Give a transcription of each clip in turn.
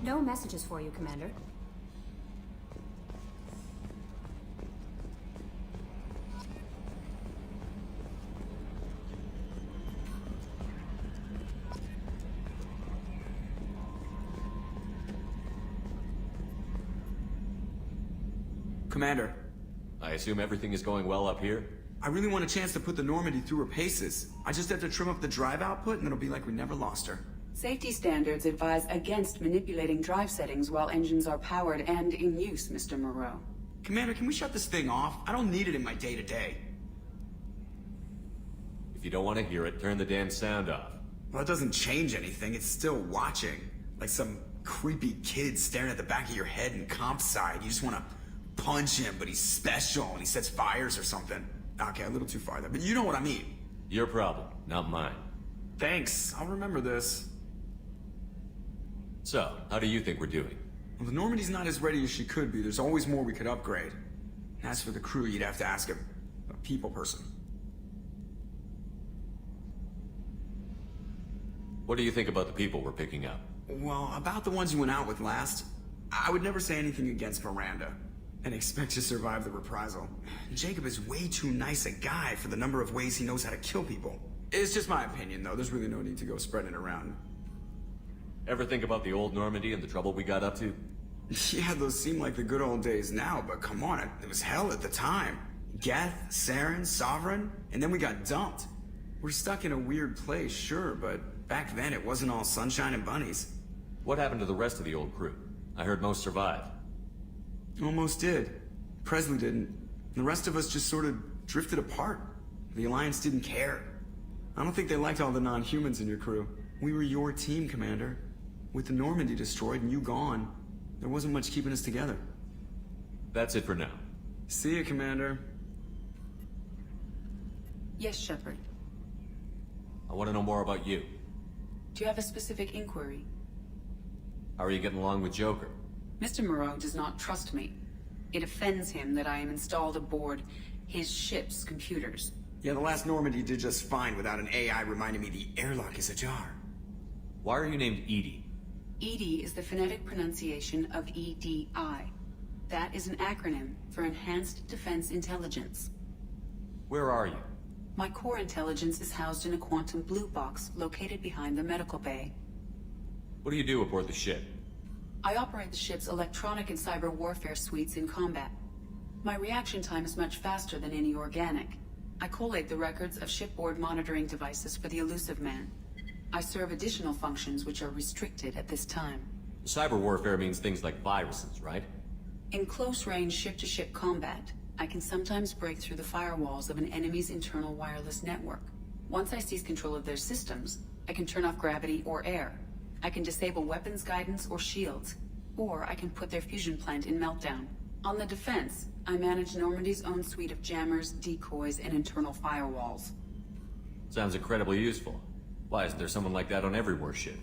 No messages for you, Commander. Commander, I assume everything is going well up here? I really want a chance to put the Normandy through her paces. I just have to trim up the drive output and it'll be like we never lost her. Safety standards advise against manipulating drive settings while engines are powered and in use, Mr. Moreau. Commander, can we shut this thing off? I don't need it in my day-to-day. If you don't want to hear it, turn the damn sound off. Well, it doesn't change anything. It's still watching. Like some creepy kid staring at the back of your head in comp side. You just want to punch him, but he's special and he sets fires or something. Okay, a little too far there, but you know what I mean. Your problem, not mine. Thanks, I'll remember this. So, how do you think we're doing? Well, the Normandy's not as ready as she could be. There's always more we could upgrade. As for the crew, you'd have to ask a people person. What do you think about the people we're picking up? Well, about the ones you went out with last, I would never say anything against Miranda. And expect to survive the reprisal. Jacob is way too nice a guy for the number of ways he knows how to kill people. It's just my opinion, though. There's really no need to go spreading it around. Ever think about the old Normandy and the trouble we got up to? Yeah, those seem like the good old days now, but come on, it was hell at the time. Geth, Saren, Sovereign, and then we got dumped. We're stuck in a weird place, sure, but back then it wasn't all sunshine and bunnies. What happened to the rest of the old crew? I heard most survived. Almost did. Presley didn't. The rest of us just sort of drifted apart. The Alliance didn't care. I don't think they liked all the non-humans in your crew. We were your team, Commander. With the Normandy destroyed and you gone, there wasn't much keeping us together. That's it for now. See you, Commander. Yes, Shepard. I want to know more about you. Do you have a specific inquiry? How are you getting along with Joker? Mr. Moreau does not trust me. It offends him that I am installed aboard his ship's computers. Yeah, the last Normandy did just fine without an AI reminding me the airlock is ajar. Why are you named EDI? EDI is the phonetic pronunciation of EDI. That is an acronym for Enhanced Defense Intelligence. Where are you? My core intelligence is housed in a quantum blue box located behind the medical bay. What do you do aboard the ship? I operate the ship's electronic and cyber warfare suites in combat. My reaction time is much faster than any organic. I collate the records of shipboard monitoring devices for the Elusive Man. I serve additional functions which are restricted at this time. Cyber warfare means things like viruses, right? In close-range ship-to-ship combat, I can sometimes break through the firewalls of an enemy's internal wireless network. Once I seize control of their systems, I can turn off gravity or air. I can disable weapons guidance or shields, or I can put their fusion plant in meltdown. On the defense, I manage Normandy's own suite of jammers, decoys, and internal firewalls. Sounds incredibly useful. Why isn't there someone like that on every warship?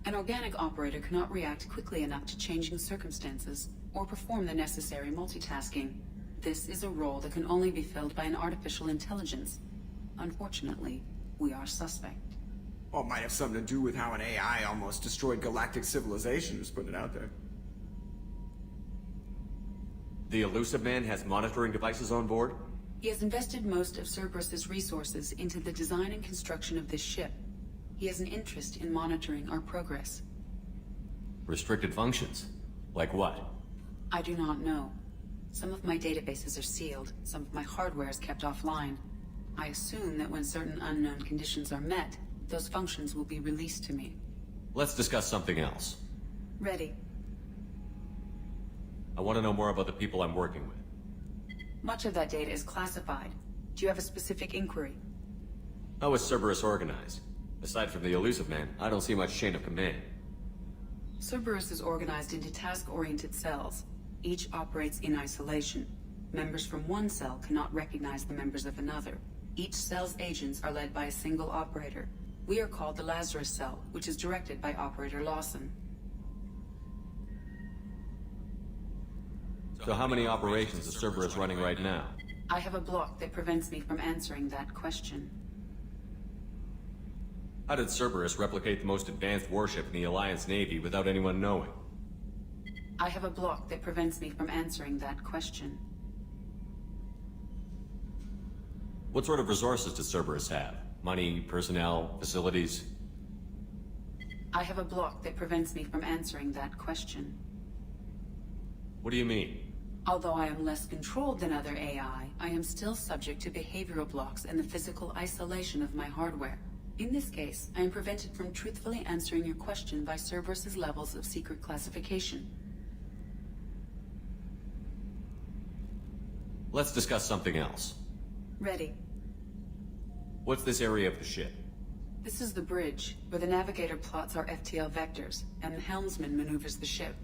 An organic operator cannot react quickly enough to changing circumstances, or perform the necessary multitasking. This is a role that can only be filled by an artificial intelligence. Unfortunately, we are suspect. Well, it might have something to do with how an AI almost destroyed galactic civilization, just putting it out there. The Elusive Man has monitoring devices on board? He has invested most of Cerberus's resources into the design and construction of this ship. He has an interest in monitoring our progress. Restricted functions? Like what? I do not know. Some of my databases are sealed, some of my hardware is kept offline. I assume that when certain unknown conditions are met, those functions will be released to me. Let's discuss something else. Ready. I want to know more about the people I'm working with. Much of that data is classified. Do you have a specific inquiry? How is Cerberus organized? Aside from the Elusive Man, I don't see much chain of command. Cerberus is organized into task-oriented cells. Each operates in isolation. Members from one cell cannot recognize the members of another. Each cell's agents are led by a single operator. We are called the Lazarus Cell, which is directed by Operator Lawson. So how many operations is Cerberus running right now? I have a block that prevents me from answering that question. How did Cerberus replicate the most advanced warship in the Alliance Navy without anyone knowing? I have a block that prevents me from answering that question. What sort of resources does Cerberus have? Money, personnel, facilities? I have a block that prevents me from answering that question. What do you mean? Although I am less controlled than other AI, I am still subject to behavioral blocks and the physical isolation of my hardware. In this case, I am prevented from truthfully answering your question by Cerberus's levels of secret classification. Let's discuss something else. Ready. What's this area of the ship? This is the bridge, where the navigator plots our FTL vectors, and the helmsman maneuvers the ship.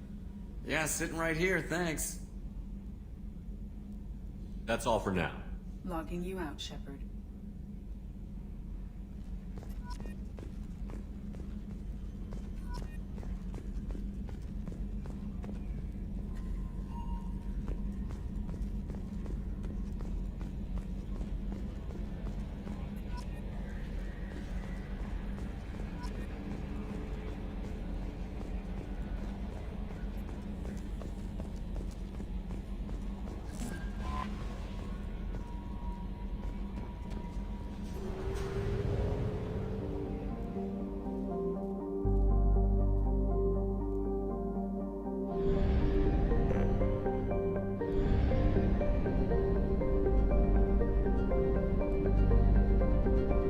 Yeah, sitting right here, thanks. That's all for now. Logging you out, Shepard.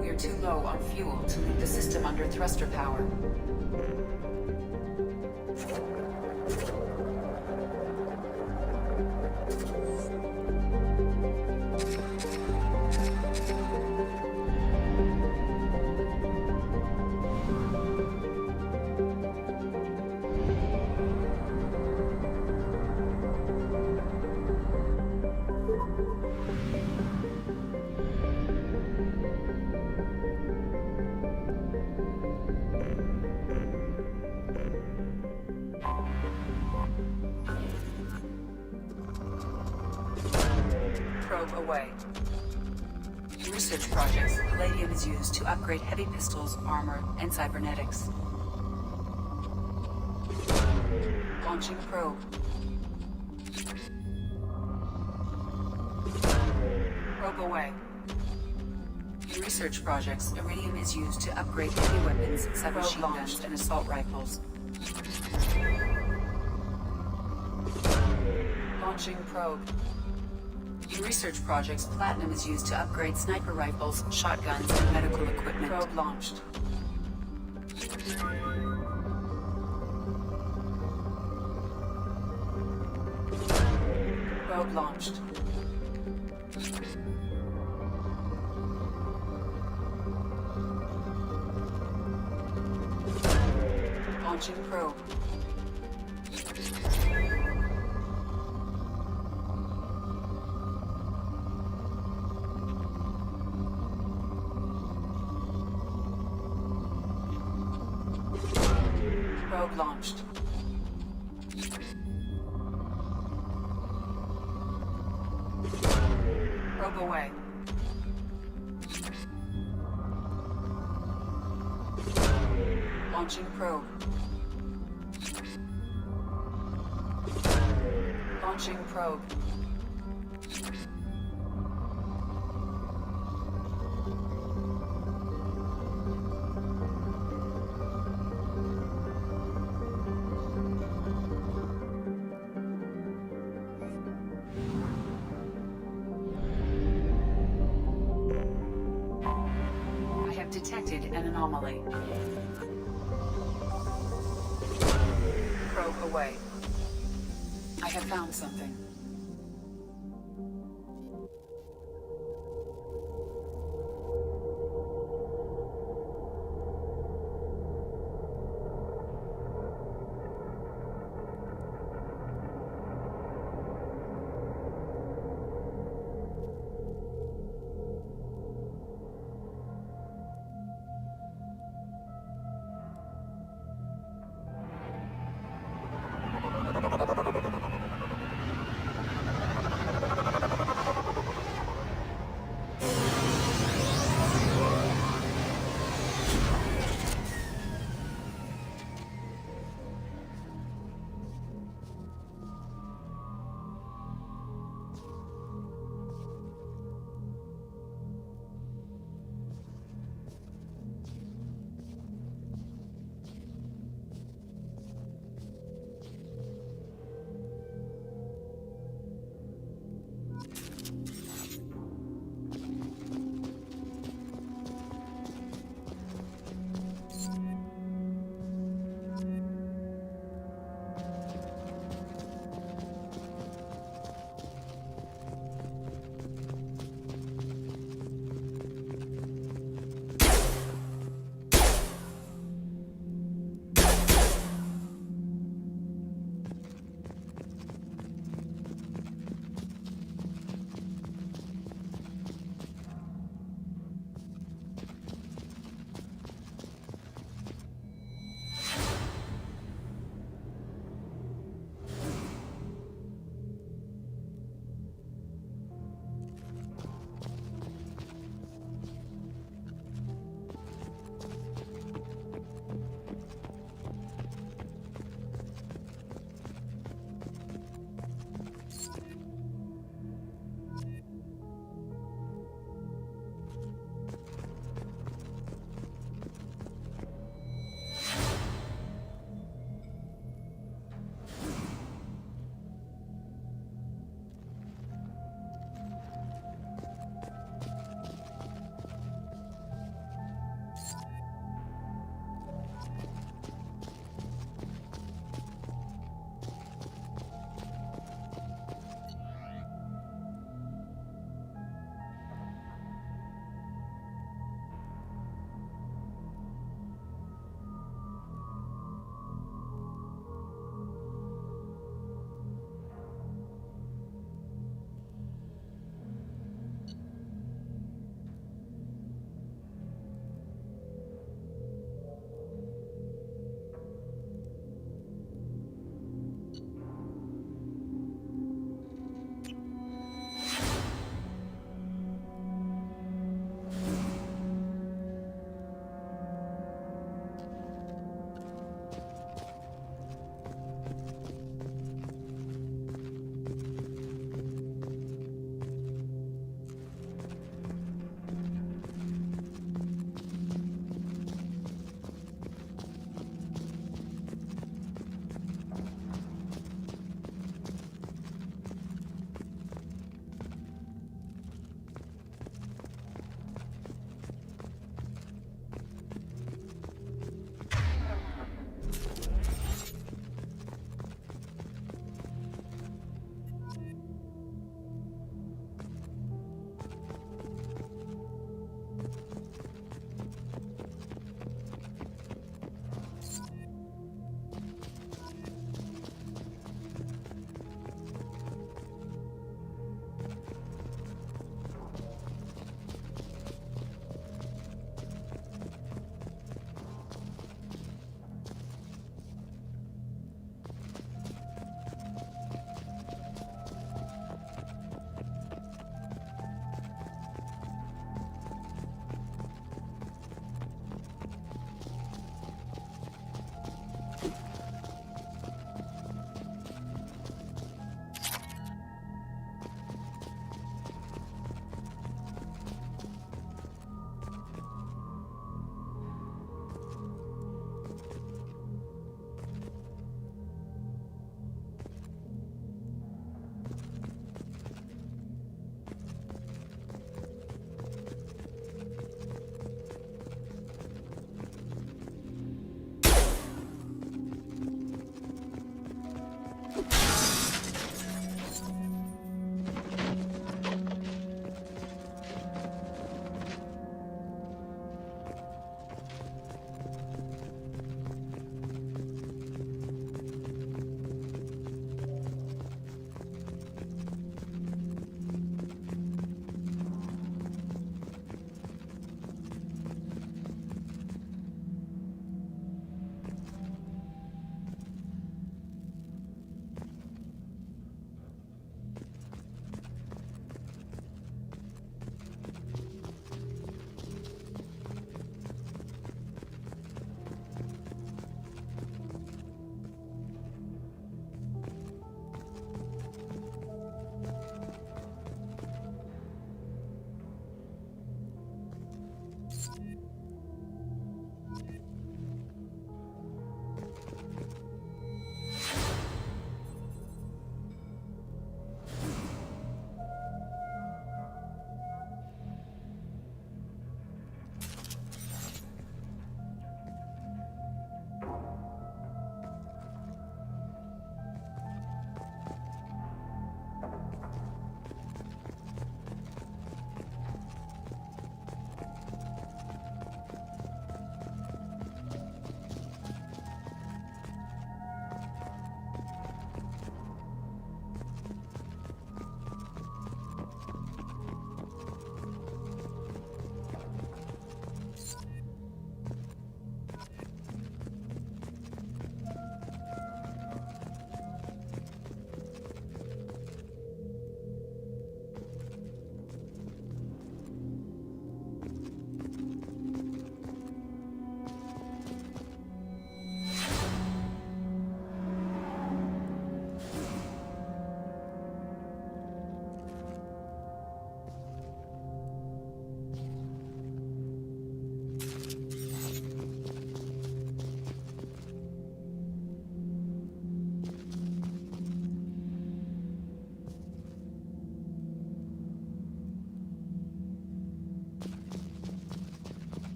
We are too low on fuel to leave the system under thruster power. Probe away. In research projects, palladium is used to upgrade heavy pistols, armor, and cybernetics. Launching probe. Probe away. In research projects, iridium is used to upgrade heavy weapons, submachine guns, and assault rifles. Launching probe. In research projects, platinum is used to upgrade sniper rifles, shotguns, and medical equipment. Probe launched. Probe launched. Launching probe. Probe launched. Probe away. Launching probe. Launching probe. I have detected an anomaly. Probe away. I have found something.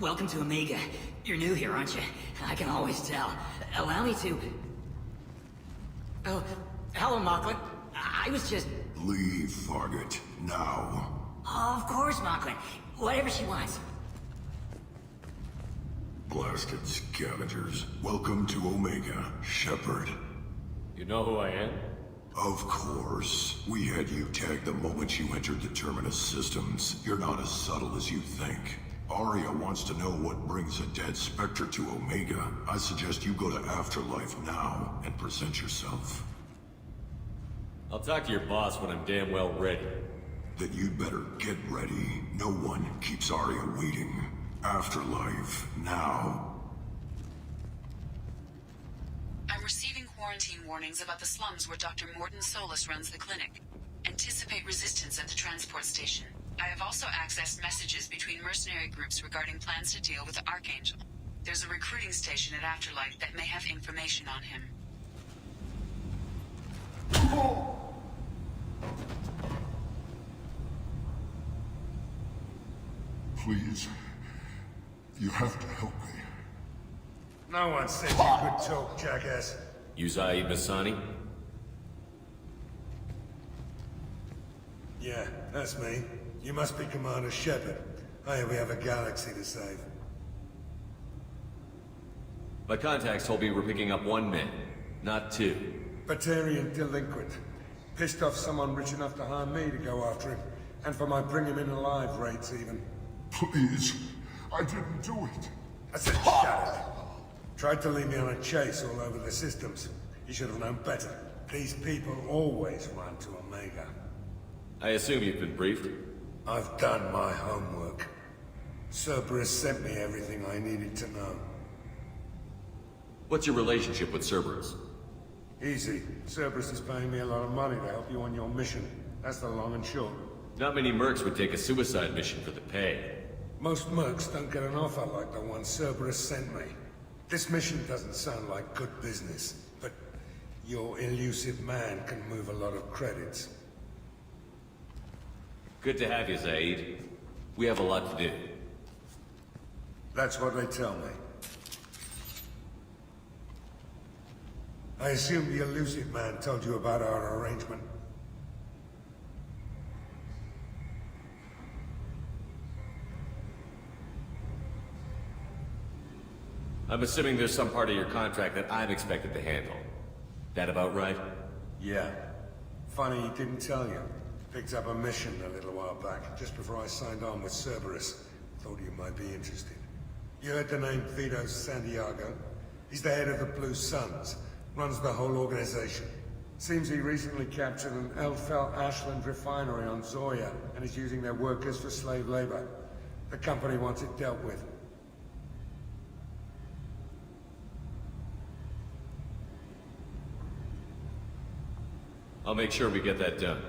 Welcome to Omega. You're new here, aren't you? I can always tell. Allow me to... Oh, hello, Mocklin. I was just... Leave, Fargate, now. Of course, Mocklin. Whatever she wants. Blasted scavengers. Welcome to Omega, Shepard. You know who I am? Of course. We had you tagged the moment you entered the Terminus systems. You're not as subtle as you think. Arya wants to know what brings a dead Spectre to Omega. I suggest you go to Afterlife now and present yourself. I'll talk to your boss when I'm damn well ready. Then you'd better get ready. No one keeps Arya waiting. Afterlife, now. I'm receiving quarantine warnings about the slums where Dr. Morton Solus runs the clinic. Anticipate resistance at the transport station. I have also accessed messages between mercenary groups regarding plans to deal with the Archangel. There's a recruiting station at Afterlife that may have information on him. Please. You have to help me. No one said you could talk, jackass. Uzai Masani? Yeah, that's me. You must be Commander Shepard. Hey, we have a galaxy to save. My contacts told me we're picking up 1 man, not 2. Batarian delinquent. Pissed off someone rich enough to hire me to go after him. And for my bring him in alive rates even. Please. I didn't do it. I said shut it. Tried to lead me on a chase all over the systems. You should have known better. These people always run to Omega. I assume you've been briefed? I've done my homework. Cerberus sent me everything I needed to know. What's your relationship with Cerberus? Easy. Cerberus is paying me a lot of money to help you on your mission. That's the long and short. Not many mercs would take a suicide mission for the pay. Most mercs don't get an offer like the one Cerberus sent me. This mission doesn't sound like good business, but your elusive man can move a lot of credits. Good to have you, Zaid. We have a lot to do. That's what they tell me. I assume the elusive man told you about our arrangement. I'm assuming there's some part of your contract that I'm expected to handle. That about right? Yeah. Funny he didn't tell you. Picked up a mission a little while back, just before I signed on with Cerberus. Thought you might be interested. You heard the name Vito Santiago? He's the head of the Blue Suns. Runs the whole organization. Seems he recently captured an Elfell Ashland refinery on Zoya and is using their workers for slave labor. The company wants it dealt with. I'll make sure we get that done.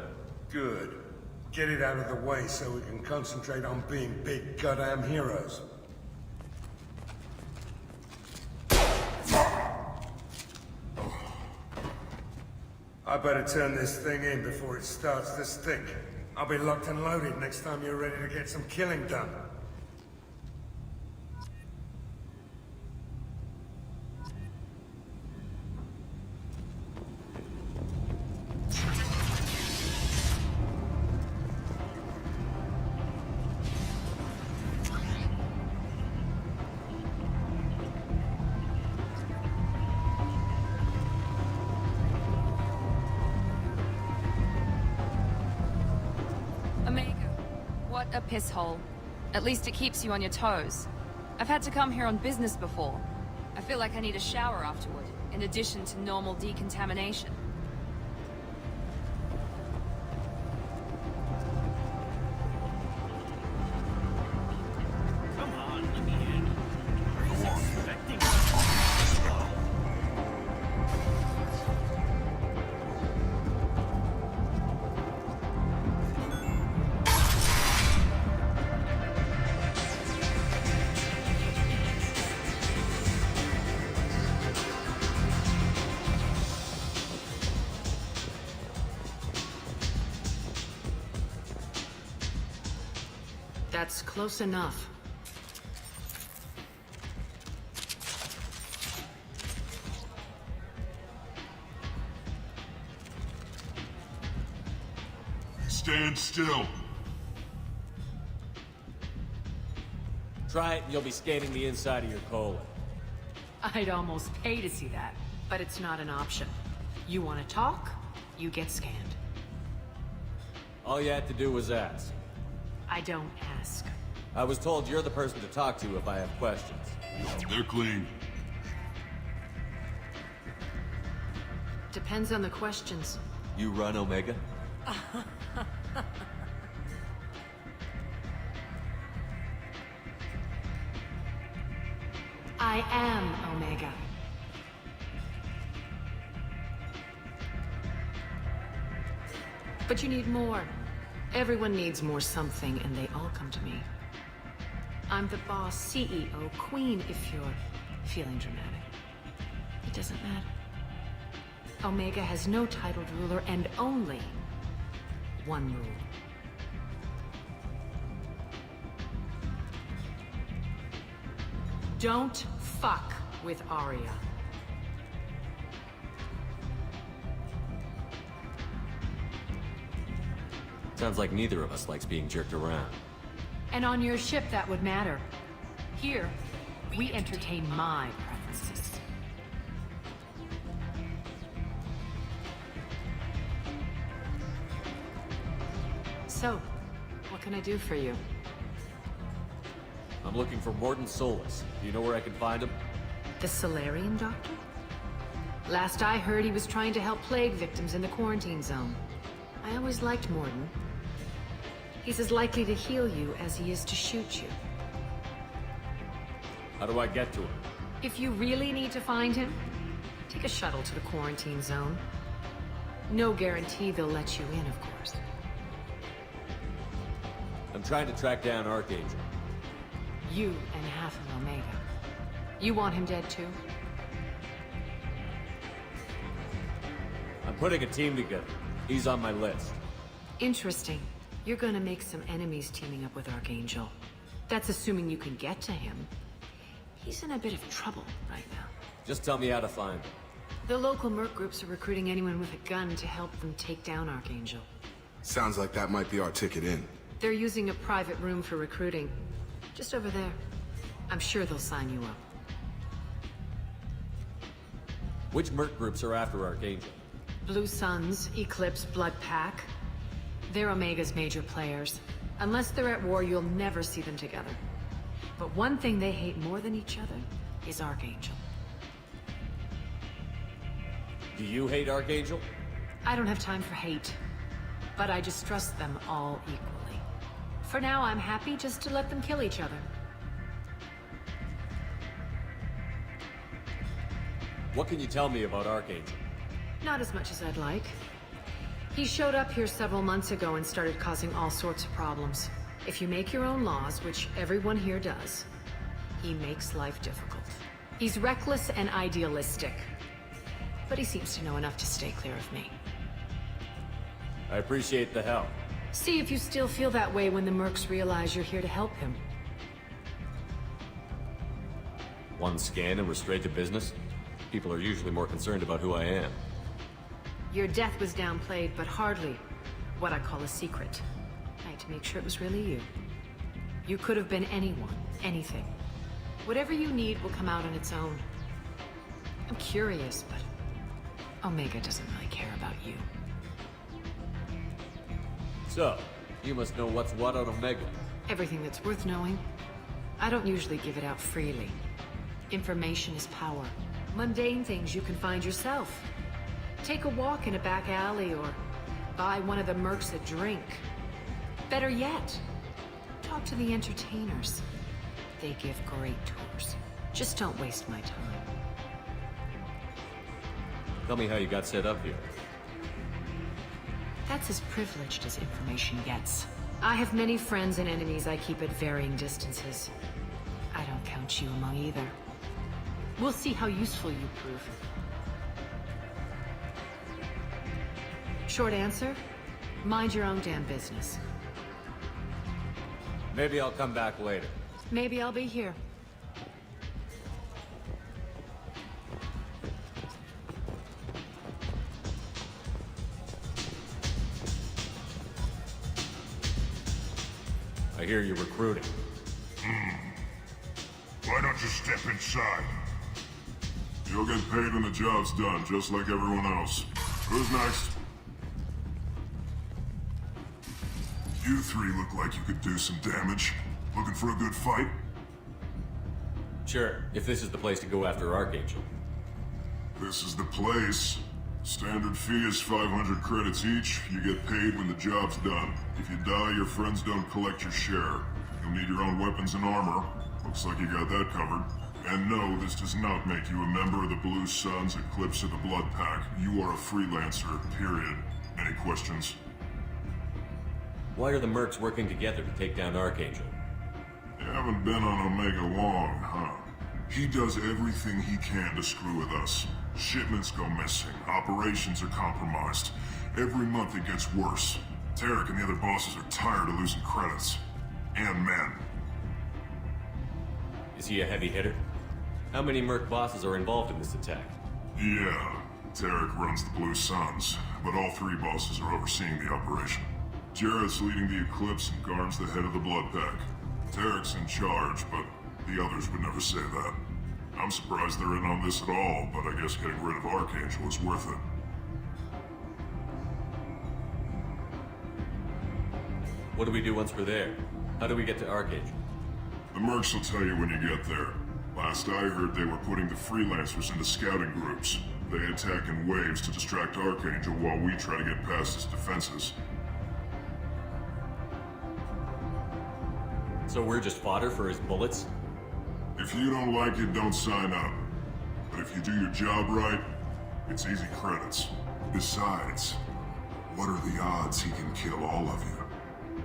Good. Get it out of the way so we can concentrate on being big goddamn heroes. I better turn this thing in before it starts to stink. I'll be locked and loaded next time you're ready to get some killing done. Omega, what a piss hole. At least it keeps you on your toes. I've had to come here on business before. I feel like I need a shower afterward, in addition to normal decontamination. That's close enough. stand still. Try it and you'll be scanning the inside of your colon. I'd almost pay to see that, but it's not an option. You want to talk, you get scanned. All you had to do was ask. I don't ask. I was told you're the person to talk to if I have questions. They're clean. Depends on the questions. You run Omega? I am Omega. But you need more. Everyone needs more something, and they all come to me. I'm the boss, CEO, queen, if you're feeling dramatic. It doesn't matter. Omega has no titled ruler and only one rule. Don't fuck with Arya. Sounds like neither of us likes being jerked around. And on your ship, that would matter. Here, we entertain my preferences. So, what can I do for you? I'm looking for Mordin Solus. Do you know where I can find him? The Solarian doctor? Last I heard, he was trying to help plague victims in the quarantine zone. I always liked Mordin. He's as likely to heal you as he is to shoot you. How do I get to him? If you really need to find him, take a shuttle to the quarantine zone. No guarantee they'll let you in, of course. I'm trying to track down Archangel. You and half of Omega. You want him dead too? I'm putting a team together. He's on my list. Interesting. You're gonna make some enemies teaming up with Archangel. That's assuming you can get to him. He's in a bit of trouble right now. Just tell me how to find him. The local merc groups are recruiting anyone with a gun to help them take down Archangel. Sounds like that might be our ticket in. They're using a private room for recruiting. Just over there. I'm sure they'll sign you up. Which merc groups are after Archangel? Blue Suns, Eclipse, Blood Pack. They're Omega's major players. Unless they're at war, you'll never see them together. But one thing they hate more than each other is Archangel. Do you hate Archangel? I don't have time for hate, but I distrust them all equally. For now, I'm happy just to let them kill each other. What can you tell me about Archangel? Not as much as I'd like. He showed up here several months ago and started causing all sorts of problems. If you make your own laws, which everyone here does, he makes life difficult. He's reckless and idealistic, but he seems to know enough to stay clear of me. I appreciate the help. See if you still feel that way when the mercs realize you're here to help him. One scan and we're straight to business? People are usually more concerned about who I am. Your death was downplayed, but hardly what I call a secret. I had to make sure it was really you. You could have been anyone, anything. Whatever you need will come out on its own. I'm curious, but Omega doesn't really care about you. So, you must know what's what on Omega. Everything that's worth knowing. I don't usually give it out freely. Information is power. Mundane things you can find yourself. Take a walk in a back alley or buy one of the mercs a drink. Better yet, talk to the entertainers. They give great tours. Just don't waste my time. Tell me how you got set up here. That's as privileged as information gets. I have many friends and enemies I keep at varying distances. I don't count you among either. We'll see how useful you prove. Short answer, mind your own damn business. Maybe I'll come back later. Maybe I'll be here. hear you're recruiting. Why don't you step inside? You'll get paid when the job's done, just like everyone else. Who's next? You three look like you could do some damage. Looking for a good fight? Sure, if this is the place to go after Archangel. This is the place. Standard fee is 500 credits each. You get paid when the job's done. If you die, your friends don't collect your share. You'll need your own weapons and armor. Looks like you got that covered. And no, this does not make you a member of the Blue Suns, Eclipse, or the Blood Pack. You are a freelancer, period. Any questions? Why are the mercs working together to take down Archangel? You haven't been on Omega long, huh? He does everything he can to screw with us. Shipments go missing, operations are compromised. Every month it gets worse. Tarek and the other bosses are tired of losing credits. And men. Is he a heavy hitter? How many merc bosses are involved in this attack? Yeah, Tarek runs the Blue Suns, but all three bosses are overseeing the operation. Jarrett's leading the Eclipse and Garn's the head of the Blood Pack. Tarek's in charge, but the others would never say that. I'm surprised they're in on this at all, but I guess getting rid of Archangel is worth it. What do we do once we're there? How do we get to Archangel? The mercs will tell you when you get there. Last I heard, they were putting the freelancers into scouting groups. They attack in waves to distract Archangel while we try to get past his defenses. So we're just fodder for his bullets? If you don't like it, don't sign up. But if you do your job right, it's easy credits. Besides, what are the odds he can kill all of you?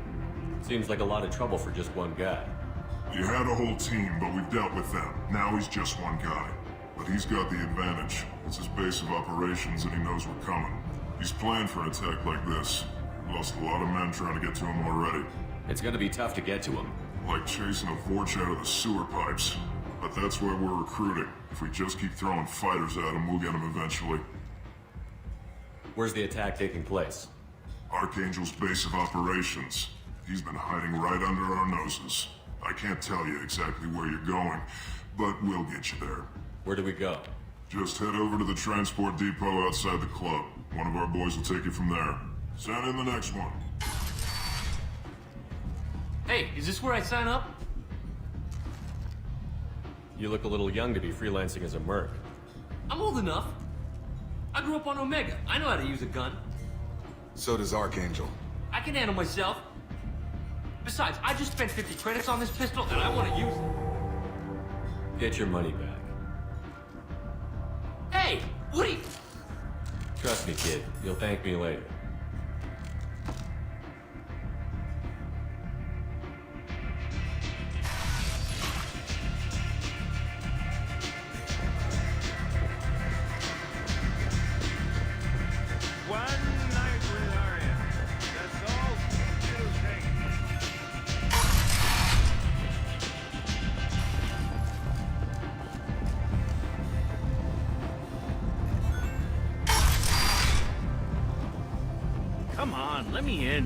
Seems like a lot of trouble for just one guy. You had a whole team, but we've dealt with them. Now he's just one guy. But he's got the advantage. It's his base of operations and he knows we're coming. He's planned for an attack like this. Lost a lot of men trying to get to him already. It's gonna be tough to get to him. Like chasing a Vorch out of the sewer pipes. But that's why we're recruiting. If we just keep throwing fighters at him, we'll get him eventually. Where's the attack taking place? Archangel's base of operations. He's been hiding right under our noses. I can't tell you exactly where you're going, but we'll get you there. Where do we go? Just head over to the transport depot outside the club. One of our boys will take you from there. Send in the next one. Hey, is this where I sign up? You look a little young to be freelancing as a merc. I'm old enough. I grew up on Omega. I know how to use a gun. So does Archangel. I can handle myself. Besides, I just spent 50 credits on this pistol, and I want to use it. Get your money back. Hey, what are you... Trust me, kid. You'll thank me later. Come on, let me in.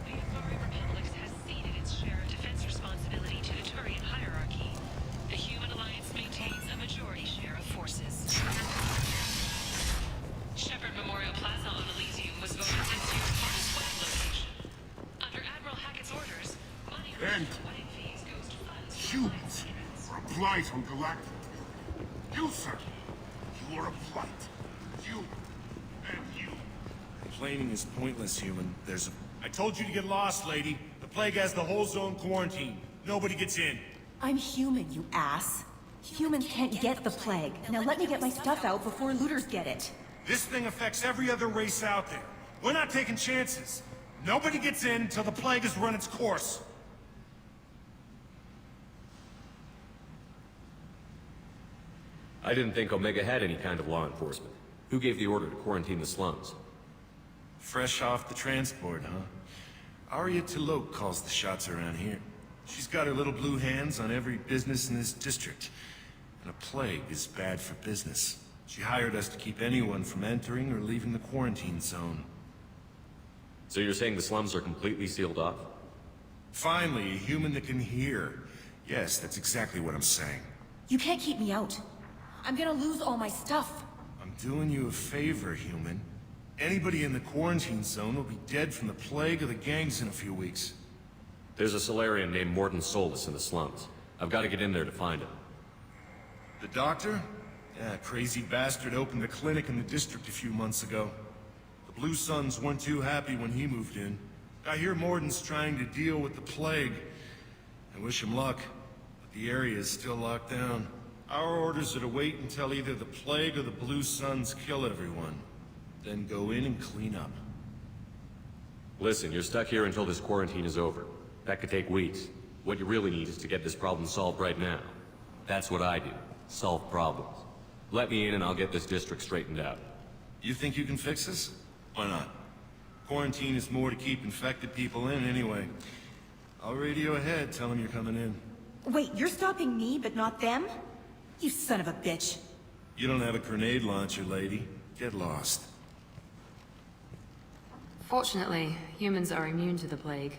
The Atari Republic has ceded its share of defense responsibility to the Turian hierarchy. The Human Alliance maintains a majority share of forces. Shepard Memorial Plaza on Elysium was voted this year's hottest wedding location. Under Admiral Hackett's orders, money Ben. from wedding fees goes to funds. Humans are a blight on Galactic. You, sir, you are a blight. You and you. Complaining is pointless, human. I told you to get lost, lady. The plague has the whole zone quarantined. Nobody gets in. I'm human, you ass. Humans can't get the plague. Now let me get my stuff out before looters get it. This thing affects every other race out there. We're not taking chances. Nobody gets in until the plague has run its course. I didn't think Omega had any kind of law enforcement. Who gave the order to quarantine the slums? Fresh off the transport, huh? Arya T'Loak calls the shots around here. She's got her little blue hands on every business in this district. And a plague is bad for business. She hired us to keep anyone from entering or leaving the quarantine zone. So you're saying the slums are completely sealed off? Finally, a human that can hear. Yes, that's exactly what I'm saying. You can't keep me out. I'm gonna lose all my stuff. I'm doing you a favor, human. Anybody in the quarantine zone will be dead from the plague of the gangs in a few weeks. There's a Solarian named Morton Solus in the slums. I've got to get in there to find him. The doctor? Yeah, crazy bastard opened a clinic in the district a few months ago. The Blue Suns weren't too happy when he moved in. I hear Morton's trying to deal with the plague. I wish him luck, but the area is still locked down. Our orders are to wait until either the plague or the Blue Suns kill everyone. Then go in and clean up. Listen, you're stuck here until this quarantine is over. That could take weeks. What you really need is to get this problem solved right now. That's what I do. Solve problems. Let me in and I'll get this district straightened out. You think you can fix this? Why not? Quarantine is more to keep infected people in anyway. I'll radio ahead, tell them you're coming in. Wait, you're stopping me, but not them? You son of a bitch. You don't have a grenade launcher, lady. Get lost. Fortunately, humans are immune to the plague.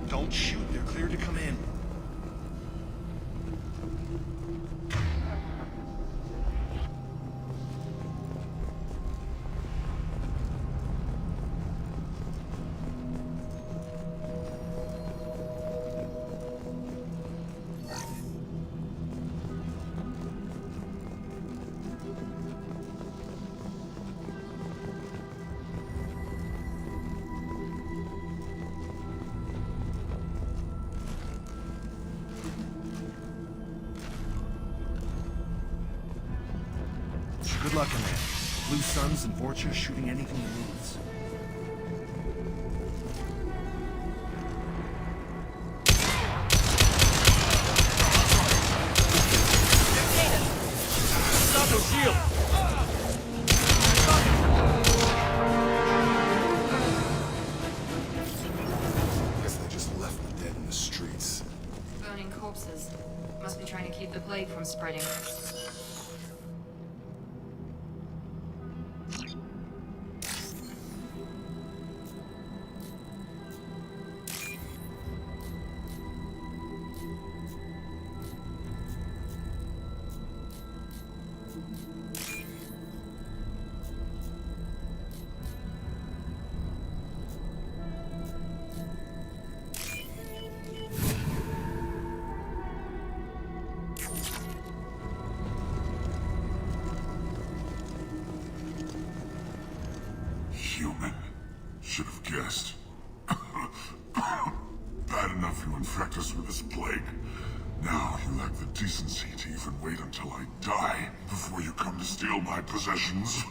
Don't shoot, they're clear to come in. Good luck in there. Blue Suns and Vorcha shooting anything that moves. Stop those shields! Guess they just left the dead in the streets. Burning corpses. Must be trying to keep the plague from spreading. Human. Should have guessed. Bad enough you infect us with this plague. Now you lack the decency to even wait until I die before you come to steal my possessions.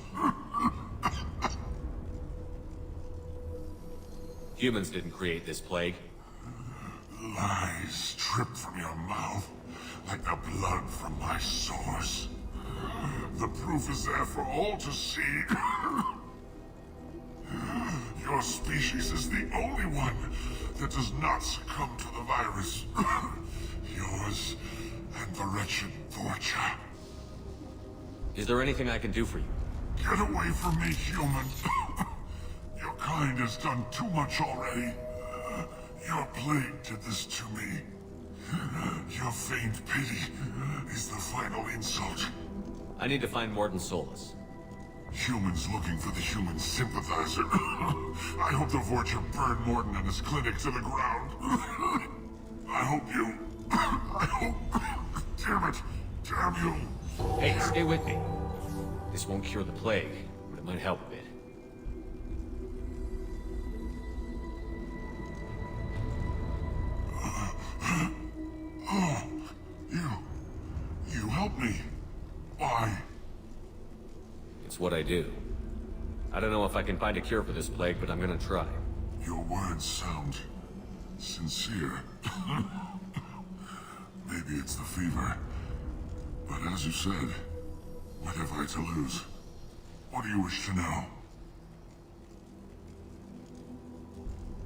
Humans didn't create this plague. Lies drip from your mouth like the blood from my sores. The proof is there for all to see. Your species is the only one that does not succumb to the virus. Yours and the wretched Vorcha. Is there anything I can do for you? Get away from me, human. Your kind has done too much already. Your plague did this to me. Your feigned pity is the final insult. I need to find Mordin Solus. Humans looking for the human sympathizer. I hope the Vorcha burn Mordin and his clinic to the ground. I hope you... I hope... Damn it! Damn you! Hey, stay with me. This won't cure the plague, but it might help a bit. Oh, you helped me. Why? It's what I do. I don't know if I can find a cure for this plague, but I'm gonna try. Your words sound sincere. Maybe it's the fever. But as you said, what have I to lose? What do you wish to know?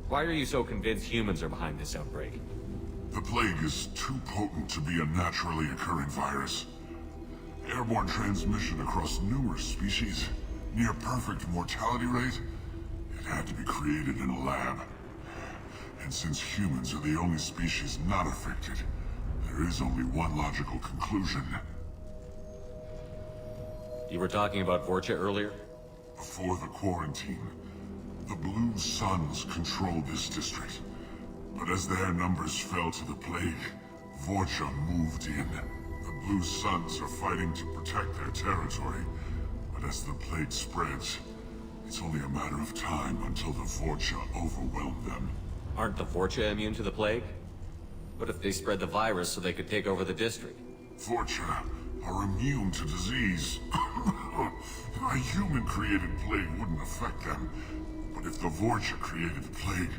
Why are you so convinced humans are behind this outbreak? The plague is too potent to be a naturally occurring virus. Airborne transmission across numerous species, near perfect mortality rate. It had to be created in a lab. And since humans are the only species not affected, there is only one logical conclusion. You were talking about Vorcha earlier? Before the quarantine, the Blue Suns controlled this district. But as their numbers fell to the plague, Vorcha moved in. The Blue Suns are fighting to protect their territory. But as the plague spreads, it's only a matter of time until the Vorcha overwhelm them. Aren't the Vorcha immune to the plague? What if they spread the virus so they could take over the district? Vorcha are immune to disease. A human-created plague wouldn't affect them. But if the Vorcha created the plague,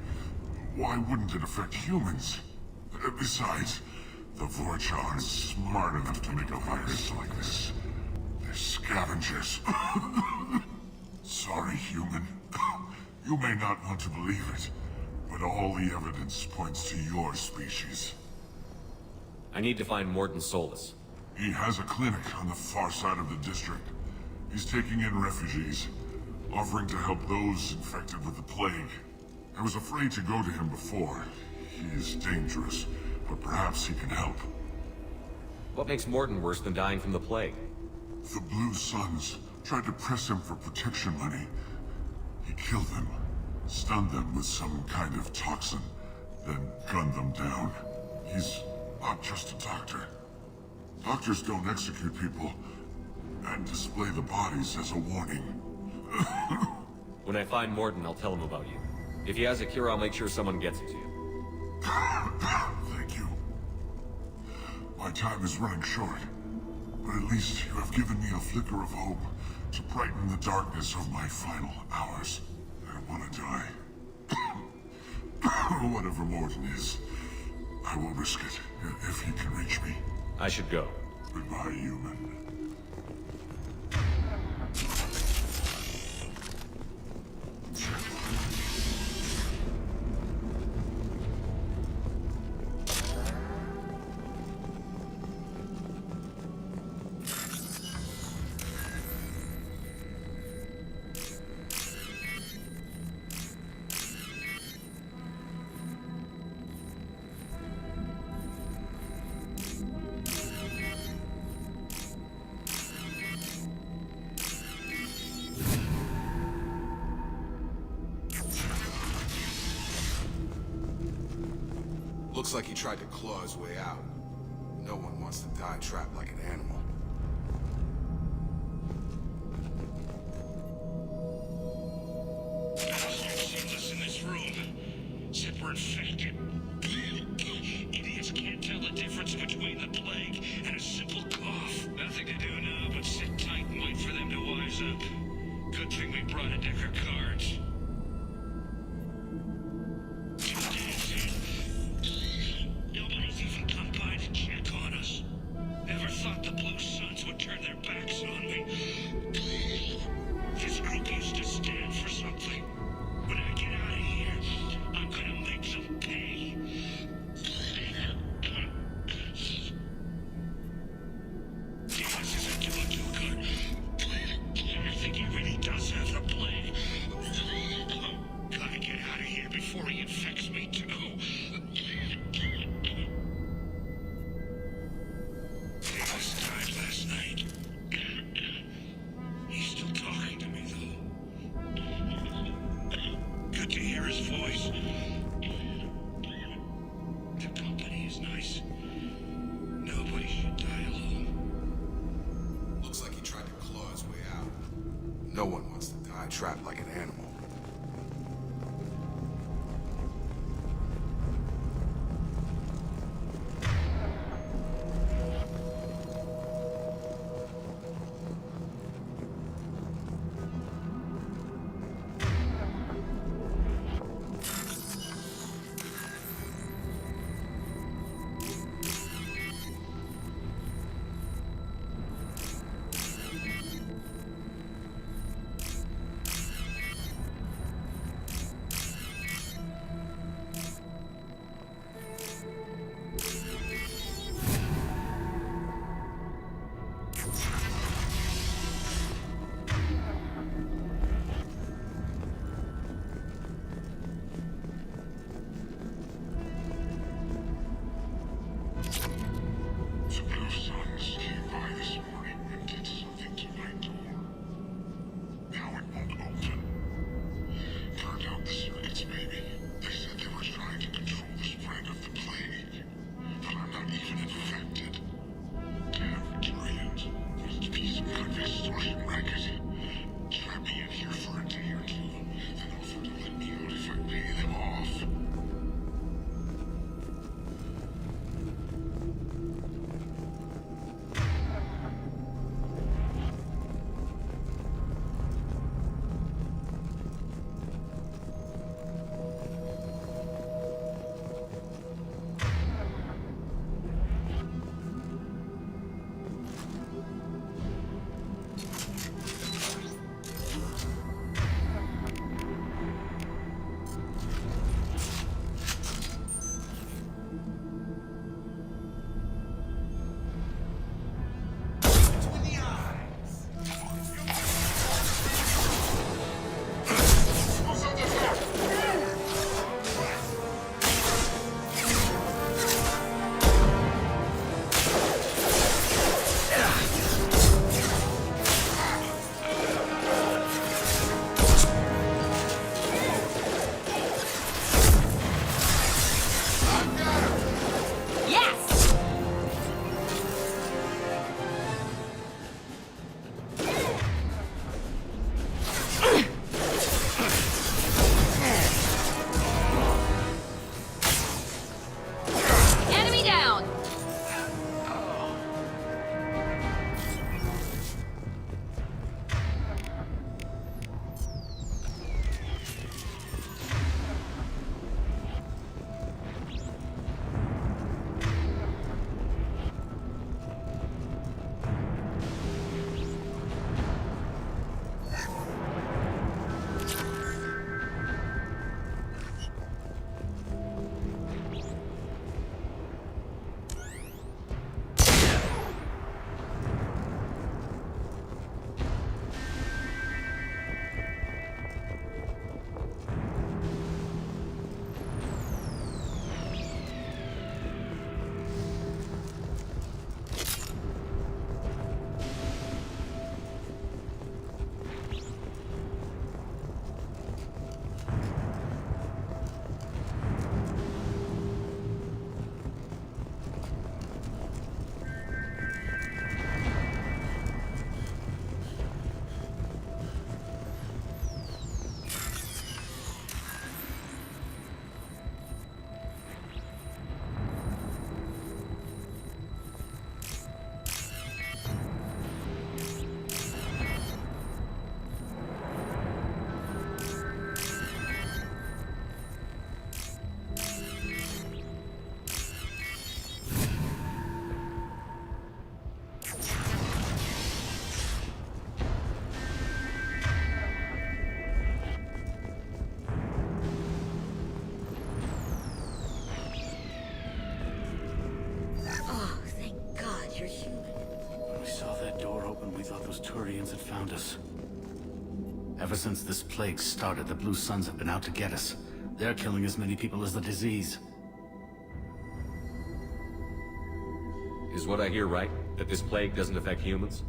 why wouldn't it affect humans? Besides, the Vorcha aren't smart enough to make a virus like this. They're scavengers. Sorry, human. You may not want to believe it, but all the evidence points to your species. I need to find Mordin Solus. He has a clinic on the far side of the district. He's taking in refugees, offering to help those infected with the plague. I was afraid to go to him before. He is dangerous, but perhaps he can help. What makes Mordin worse than dying from the plague? The Blue Suns tried to press him for protection money. He killed them, stunned them with some kind of toxin, then gunned them down. He's not just a doctor. Doctors don't execute people and display the bodies as a warning. When I find Mordin, I'll tell him about you. If he has a cure, I'll make sure someone gets it to you. Thank you. My time is running short, but at least you have given me a flicker of hope to brighten the darkness of my final hours. I want to die. Whatever Mordin is, I will risk it if he can reach me. I should go. Goodbye, human. Looks like he tried to claw his way out. No one wants to die trapped like an animal. Us in this room. Said we're infected. Idiots can't tell the difference between the plague and a simple cough. Nothing to do now but sit tight and wait for them to wise up. Good thing we brought a deck of cards. Nobody's even come by to check on us. Never thought the Blue Suns would turn their backs before he infects me too. Davis died last night. He's still talking to me, though. Good to hear his voice. The company is nice. Nobody should die alone. Looks like he tried to claw his way out. No one wants to die trapped like an animal. Turians had found us. Ever since this plague started, the Blue Suns have been out to get us. They're killing as many people as the disease. Is what I hear right? That this plague doesn't affect humans?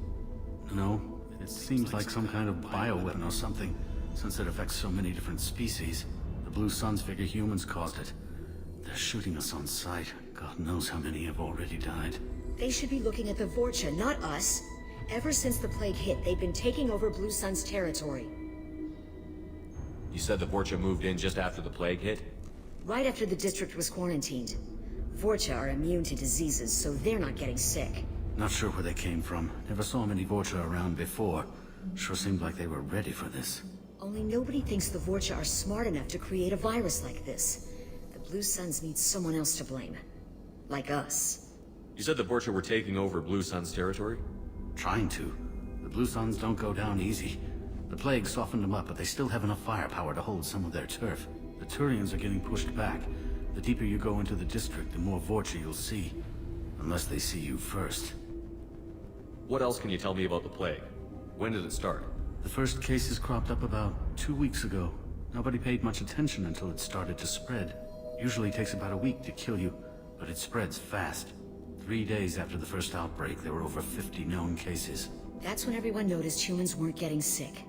No, it seems like some kind of bioweapon or something, since it affects so many different species. The Blue Suns figure humans caused it. They're shooting us on sight. God knows how many have already died. They should be looking at the Vorcha, not us. Ever since the plague hit, they've been taking over Blue Sun's territory. You said the Vorcha moved in just after the plague hit? Right after the district was quarantined. Vorcha are immune to diseases, so they're not getting sick. Not sure where they came from. Never saw many Vorcha around before. Sure seemed like they were ready for this. Only nobody thinks the Vorcha are smart enough to create a virus like this. The Blue Suns need someone else to blame. Like us. You said the Vorcha were taking over Blue Sun's territory? Trying to. The Blue Suns don't go down easy. The plague softened them up, but they still have enough firepower to hold some of their turf. The Turians are getting pushed back. The deeper you go into the district, the more Vorcha you'll see. Unless they see you first. What else can you tell me about the plague? When did it start? The first cases cropped up about 2 weeks ago. Nobody paid much attention until it started to spread. Usually takes about a week to kill you, but it spreads fast. 3 days after the first outbreak, there were over 50 known cases. That's when everyone noticed humans weren't getting sick.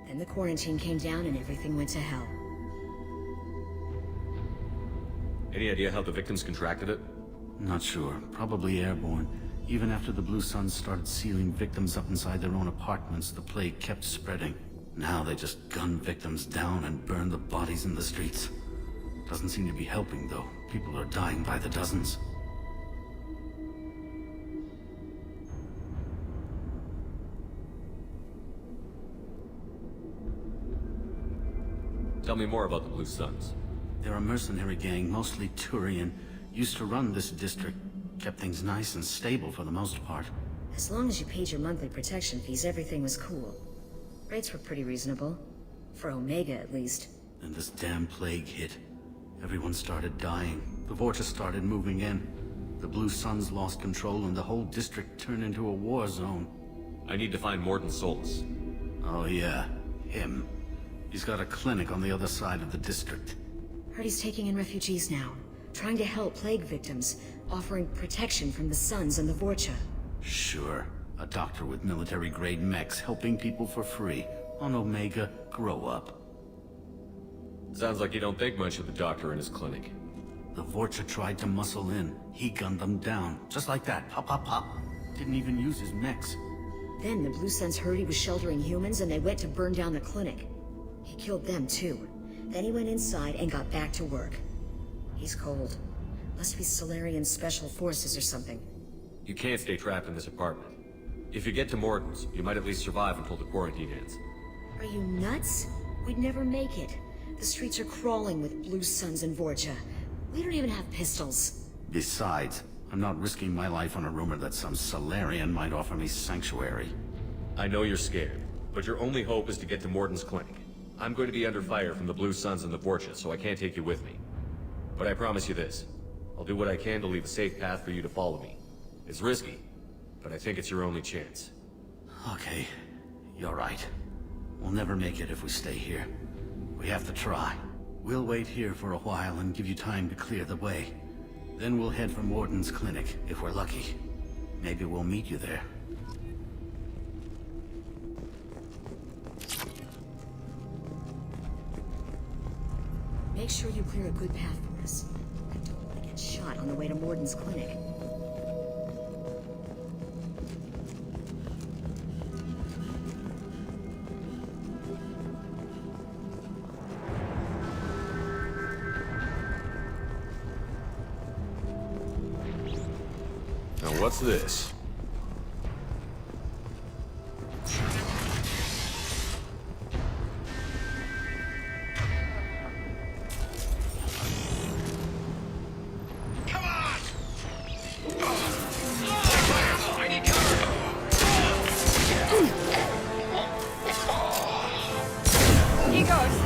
Then the quarantine came down and everything went to hell. Any idea how the victims contracted it? Not sure. Probably airborne. Even after the Blue Suns started sealing victims up inside their own apartments, the plague kept spreading. Now they just gun victims down and burn the bodies in the streets. Doesn't seem to be helping, though. People are dying by the dozens. Tell me more about the Blue Suns. They're a mercenary gang, mostly Turian. Used to run this district. Kept things nice and stable for the most part. As long as you paid your monthly protection fees, everything was cool. Rates were pretty reasonable. For Omega, at least. Then this damn plague hit. Everyone started dying. The Vorcha started moving in. The Blue Suns lost control and the whole district turned into a war zone. I need to find Mordin Solus. Oh yeah, him. He's got a clinic on the other side of the district. Heard he's taking in refugees now. Trying to help plague victims. Offering protection from the Suns and the Vorcha. Sure. A doctor with military-grade mechs helping people for free. On Omega, grow up. Sounds like you don't think much of the doctor in his clinic. The Vorcha tried to muscle in. He gunned them down. Just like that. Pop, pop, pop. Didn't even use his mechs. Then the Blue Suns heard he was sheltering humans and they went to burn down the clinic. He killed them too. Then he went inside and got back to work. He's cold. Must be Solarian Special Forces or something. You can't stay trapped in this apartment. If you get to Mordin's, you might at least survive until the quarantine ends. Are you nuts? We'd never make it. The streets are crawling with Blue Suns and Vorcha. We don't even have pistols. Besides, I'm not risking my life on a rumor that some Solarian might offer me sanctuary. I know you're scared, but your only hope is to get to Mordin's clinic. I'm going to be under fire from the Blue Suns and the Vorcha, so I can't take you with me. But I promise you this. I'll do what I can to leave a safe path for you to follow me. It's risky, but I think it's your only chance. Okay, you're right. We'll never make it if we stay here. We have to try. We'll wait here for a while and give you time to clear the way. Then we'll head for Mordin's clinic, if we're lucky. Maybe we'll meet you there. Make sure you clear a good path for us. I don't want to get shot on the way to Mordin's clinic. Now what's this? Here goes.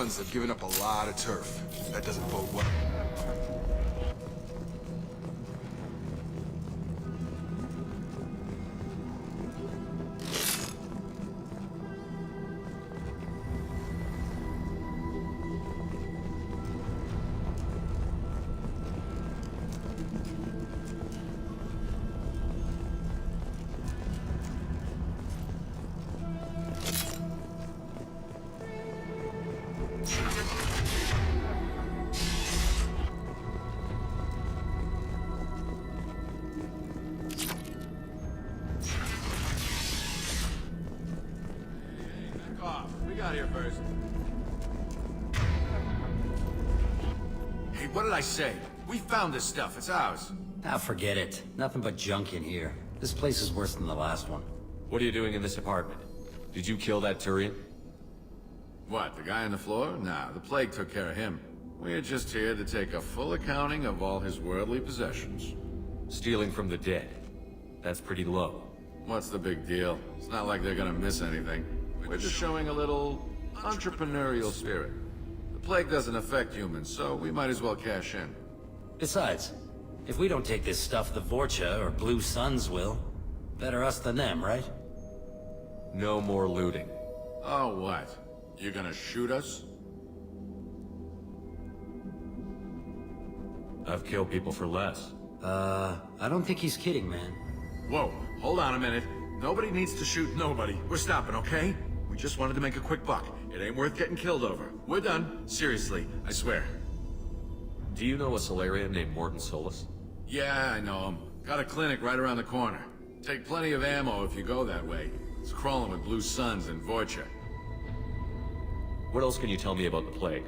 Suns have given up a lot of turf. That doesn't bode well. We got here first. Hey, what did I say? We found this stuff. It's ours. Ah, forget it. Nothing but junk in here. This place is worse than the last one. What are you doing in this apartment? Did you kill that Turian? What, the guy on the floor? Nah, the plague took care of him. We're just here to take a full accounting of all his worldly possessions. Stealing from the dead. That's pretty low. What's the big deal? It's not like they're gonna miss anything. We're just showing a little entrepreneurial spirit. The plague doesn't affect humans, so we might as well cash in. Besides, if we don't take this stuff, the Vorcha or Blue Suns will. Better us than them, right? No more looting. Oh, what? You gonna shoot us? I've killed people for less. I don't think he's kidding, man. Whoa, hold on a minute. Nobody needs to shoot nobody. We're stopping, okay? We just wanted to make a quick buck. It ain't worth getting killed over. We're done. Seriously, I swear. Do you know a Solarian named Mordin Solus? Yeah, I know him. Got a clinic right around the corner. Take plenty of ammo if you go that way. It's crawling with Blue Suns and Vorcha. What else can you tell me about the plague?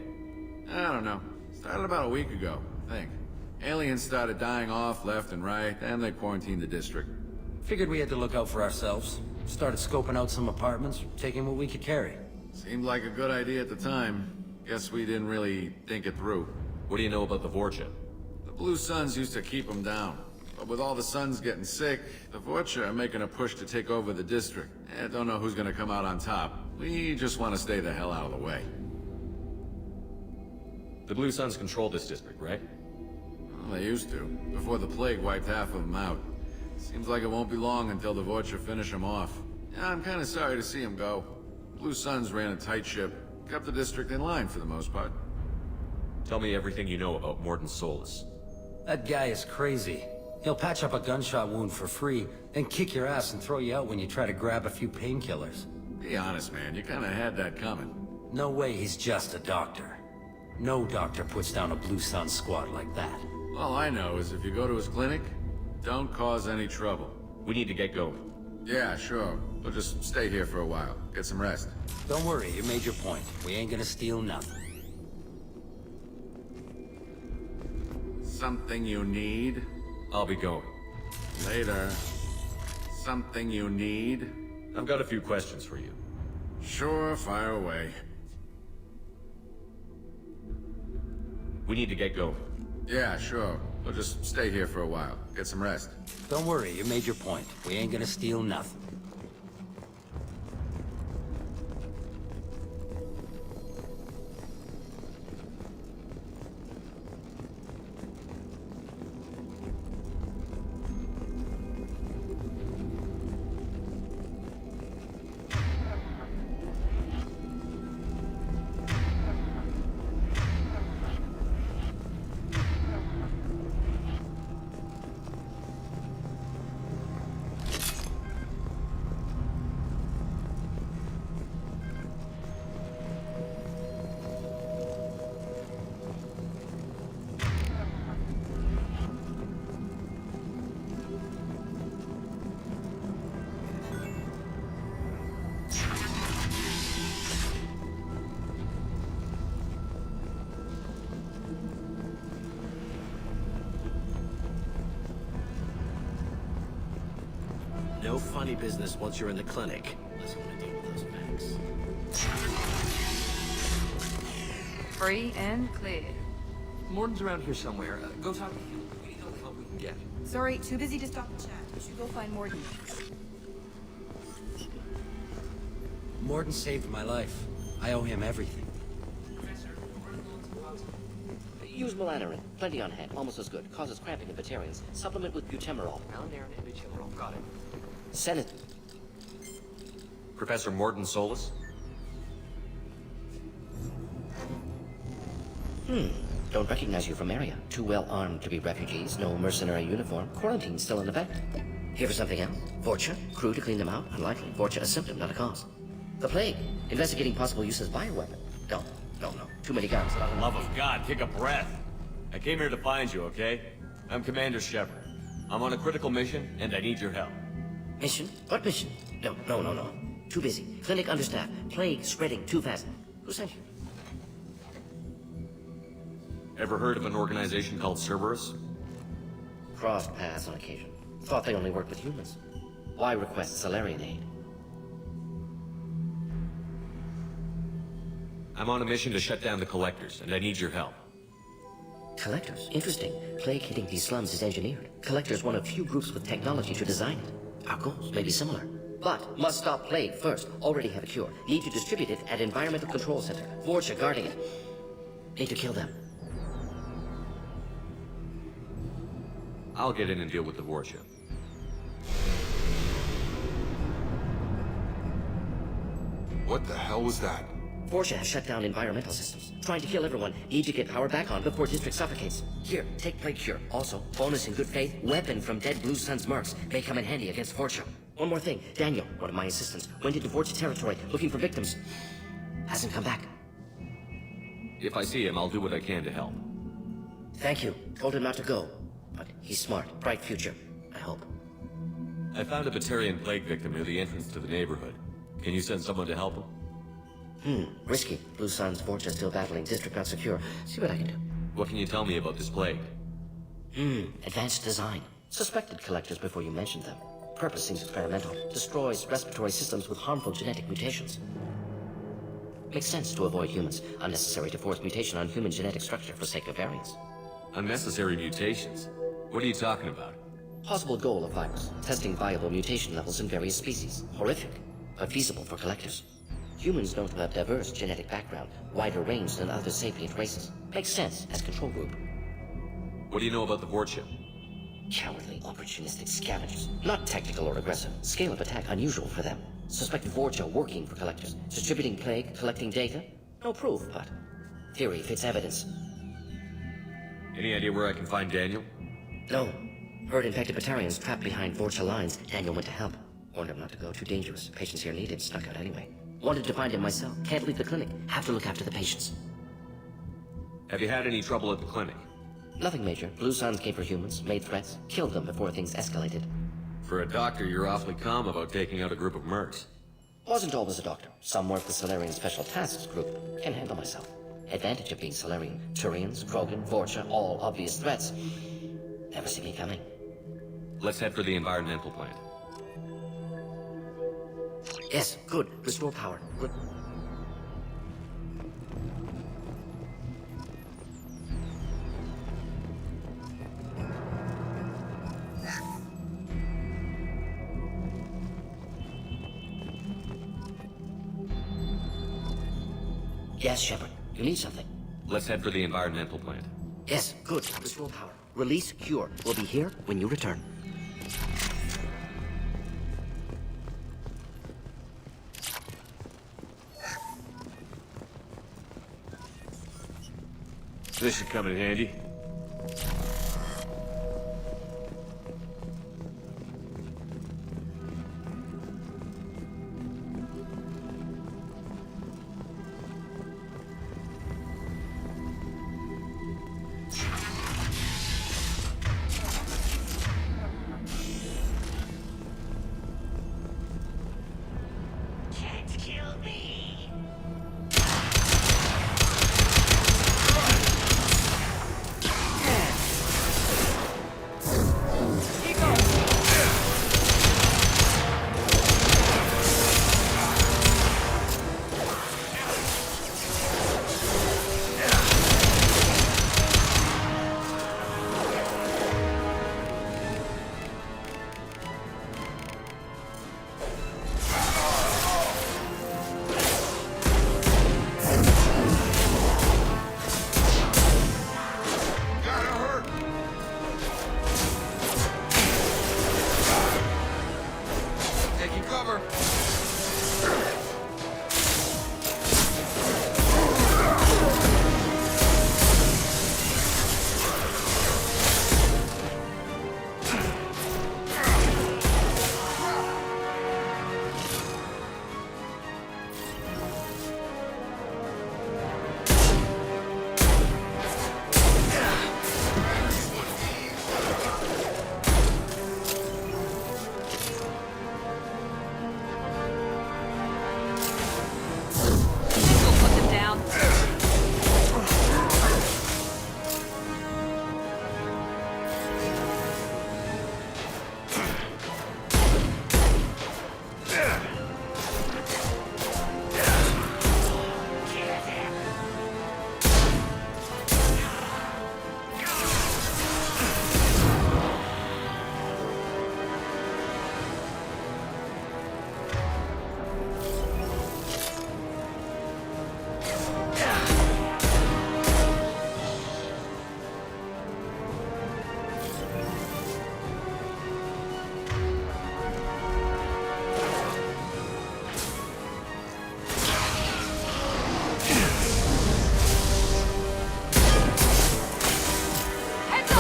I don't know. Started about a week ago, I think. Aliens started dying off left and right, and they quarantined the district. Figured we had to look out for ourselves. Started scoping out some apartments, taking what we could carry. Seemed like a good idea at the time. Guess we didn't really think it through. What do you know about the Vorcha? The Blue Suns used to keep them down. But with all the Suns getting sick, the Vorcha are making a push to take over the district. Don't know who's gonna come out on top. We just want to stay the hell out of the way. The Blue Suns control this district, right? Well, they used to, before the plague wiped half of them out. Seems like it won't be long until the Vorcha finish them off. Yeah, I'm kinda sorry to see them go. Blue Suns ran a tight ship, kept the district in line for the most part. Tell me everything you know about Mordin Solus. That guy is crazy. He'll patch up a gunshot wound for free, then kick your ass and throw you out when you try to grab a few painkillers. Be honest, man, you kinda had that coming. No way he's just a doctor. No doctor puts down a Blue Sun squad like that. All I know is if you go to his clinic, don't cause any trouble. We need to get going. Yeah, sure. We'll just stay here for a while. Get some rest. Don't worry, you made your point. We ain't gonna steal nothing. Something you need? I'll be going. Later. Something you need? I've got a few questions for you. Sure, fire away. We need to get going. Yeah, sure. We'll just stay here for a while. Get some rest. Don't worry, you made your point. We ain't gonna steal nothing. No funny business once you're in the clinic. Unless you want to deal with those Macs. Free and clear. Mordin's around here somewhere. Go talk to him. We need all the help we can get. Sorry, too busy to stop and chat. We should go find Mordin. Mordin saved my life. I owe him everything. Use melanorin. Plenty on hand. Almost as good. Causes cramping in Batarians. Supplement with butemerol. Melanorin and butemerol. Got it. Send it. Professor Morton Solus? Don't recognize you from area. Too well armed to be refugees. No mercenary uniform. Quarantine still in effect. Here for something else? Vorcha? Crew to clean them out? Unlikely. Vorcha a symptom, not a cause. The plague. Investigating possible use as bioweapon. No. Too many guns. For the love of God, take a breath. I came here to find you, okay? I'm Commander Shepard. I'm on a critical mission, and I need your help. Mission? What mission? No. Too busy. Clinic understaffed. Plague spreading too fast. Who sent you? Ever heard of an organization called Cerberus? Crossed paths on occasion. Thought they only worked with humans. Why request Salarian aid? I'm on a mission to shut down the Collectors, and I need your help. Collectors? Interesting. Plague hitting these slums is engineered. Collectors one of few groups with technology to design it. Our goals may be similar. But must stop plague first. Already have a cure. Need to distribute it at Environmental Control Center. Vorcha guarding it. Need to kill them. I'll get in and deal with the Vorcha. What the hell was that? Vorcha has shut down environmental systems. Trying to kill everyone. Need to get power back on before District suffocates. Here, take Plague Cure. Also, bonus in good faith, weapon from dead Blue Sun's mercs. May come in handy against Vorcha. One more thing. Daniel, one of my assistants, went into Vorcha territory looking for victims. Hasn't come back. If I see him, I'll do what I can to help. Thank you. Told him not to go. But he's smart. Bright future. I hope. I found a Batarian plague victim near the entrance to the neighborhood. Can you send someone to help him? Risky. Blue Sun's Vorcha still battling. District not secure. See what I can do. What can you tell me about this plague? Advanced design. Suspected Collectors before you mentioned them. Purpose seems experimental. Destroys respiratory systems with harmful genetic mutations. Makes sense to avoid humans. Unnecessary to force mutation on human genetic structure for sake of variants. Unnecessary mutations? What are you talking about? Possible goal of virus. Testing viable mutation levels in various species. Horrific, but feasible for Collectors. Humans known to have diverse genetic background, wider range than other sapient races. Makes sense as control group. What do you know about the Vorcha? Cowardly, opportunistic scavengers. Not technical or aggressive. Scale of attack unusual for them. Suspected Vorcha working for Collectors. Distributing plague, collecting data. No proof, but theory fits evidence. Any idea where I can find Daniel? No. Heard infected Batarians trapped behind Vorcha lines. Daniel went to help. Warned him not to go. Too dangerous. Patients here needed. Snuck out anyway. Wanted to find him myself. Can't leave the clinic. Have to look after the patients. Have you had any trouble at the clinic? Nothing major. Blue Suns came for humans, made threats, killed them before things escalated. For a doctor, you're awfully calm about taking out a group of mercs. Wasn't always a doctor. Some work the Salarian Special Tasks Group. Can handle myself. Advantage of being Salarian. Turians, Krogan, Vorcha, all obvious threats. Never see me coming. Let's head for the environmental plant. Yes, good. Restore power. Good. Yes, Shepard. You need something. Let's head for the environmental plant. Yes, good. Restore power. Release Cure. We'll be here when you return. This should come in handy.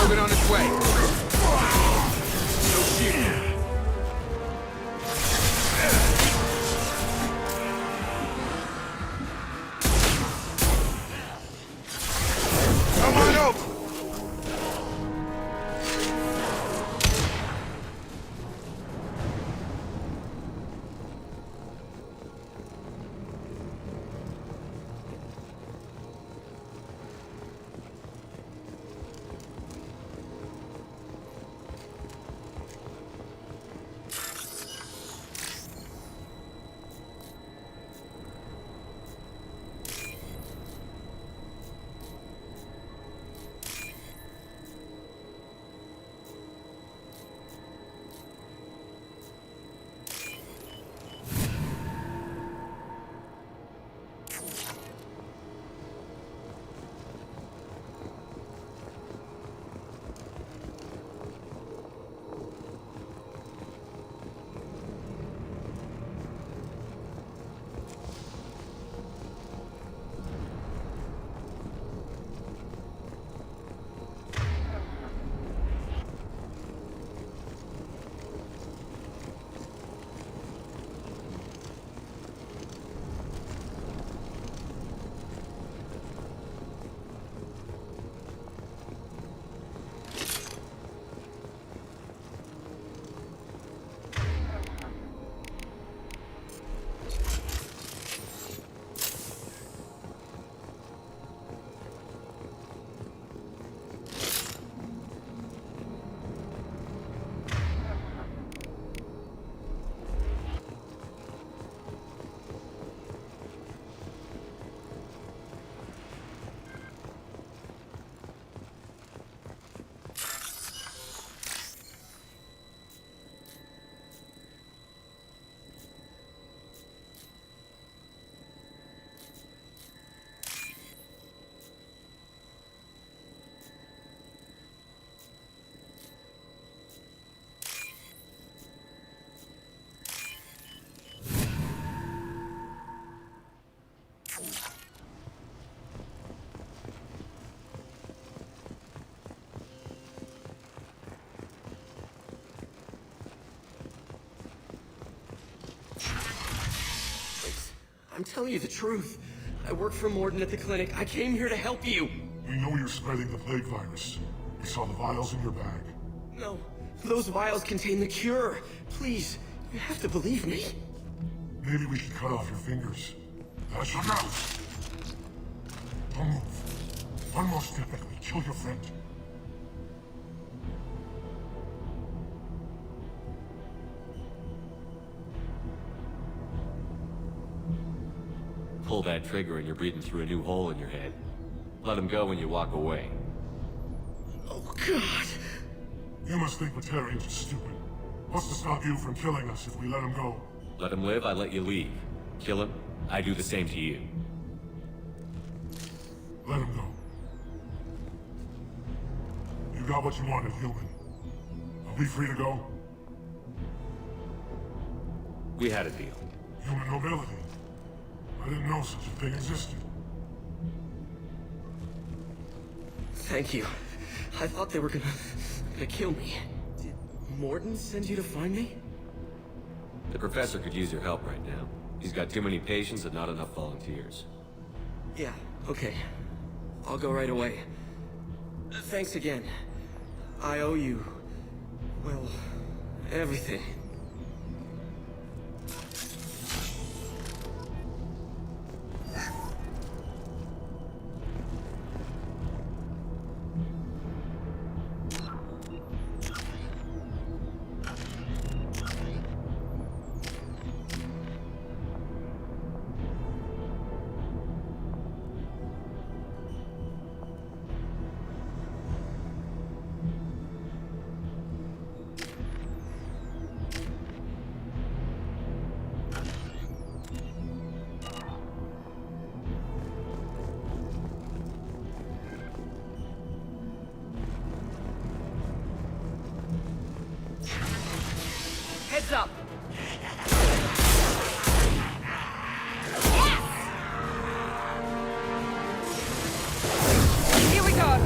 Human on its way. No shooting. Come on over. I'm telling you the truth. I work for Mordin at the clinic. I came here to help you. We know you're spreading the plague virus. We saw the vials in your bag. No, those vials contain the cure. Please, you have to believe me. Maybe we should cut off your fingers. That's your mouth. Don't move. One more step and we kill your friend. Pull that trigger and you're breathing through a new hole in your head. Let him go when you walk away. Oh, God. You must think Batarians are stupid. What's to stop you from killing us if we let him go? Let him live, I let you leave. Kill him, I do the same to you. Let him go. You got what you wanted, human. Are we free to go? We had a deal. Human nobility. I didn't know such a thing existed. Thank you. I thought they were gonna kill me. Did Mordin send you to find me? The professor could use your help right now. He's got too many patients and not enough volunteers. Yeah, okay. I'll go right away. Thanks again. I owe you... well, everything. Heads up! Here we go!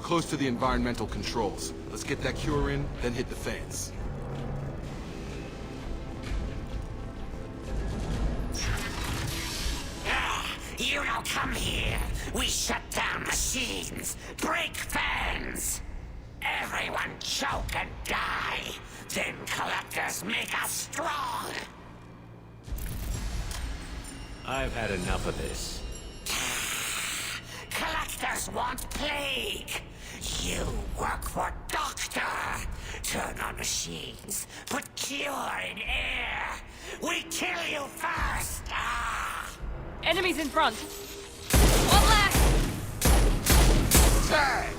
Close to the environmental controls. Let's get that cure in, then hit the fans. You don't come here. We shut down machines, break fans. Everyone choke and die. Then collectors make us strong. I've had enough of this. Collectors want plague. You work for Doctor. Turn on machines, put cure in air. We kill you first. Enemies in front. One left. Turn.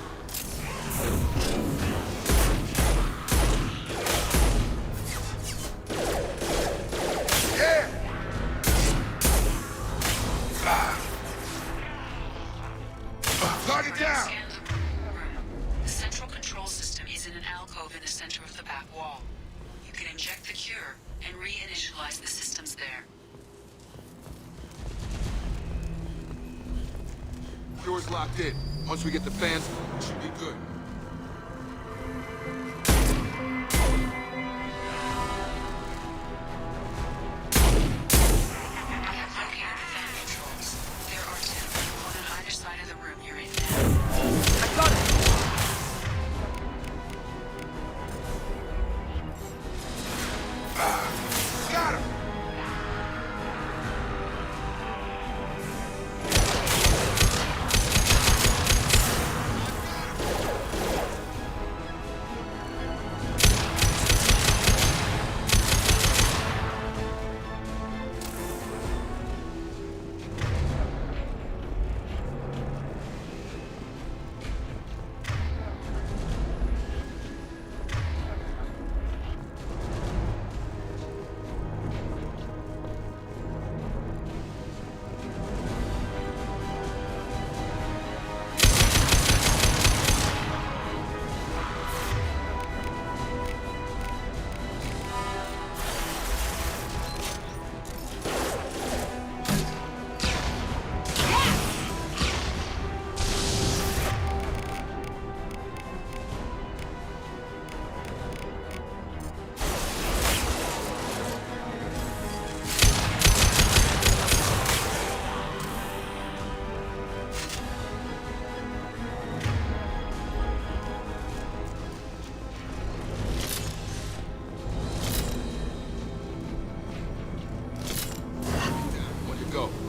Target down! The central control system is in an alcove in the center of the back wall. You can inject the cure and reinitialize the systems there. Door's locked in. Once we get the fans, we should be good.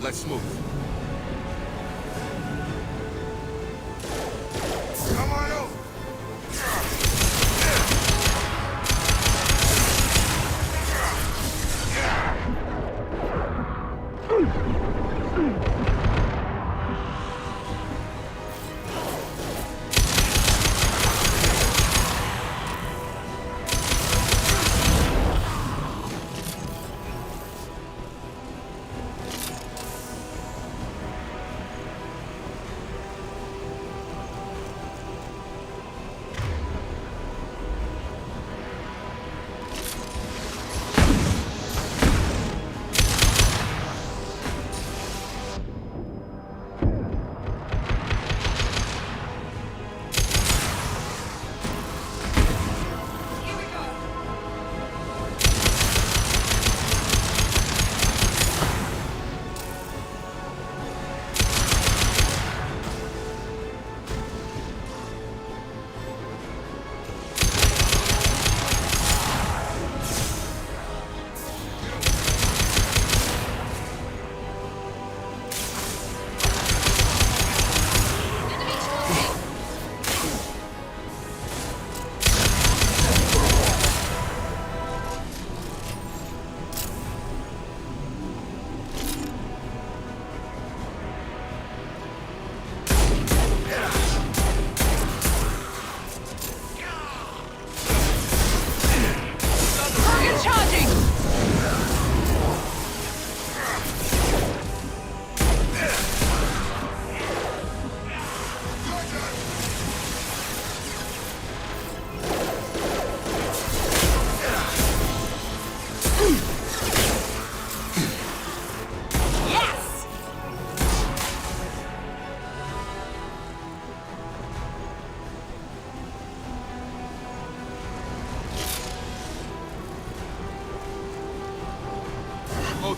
Let's move. Come on over.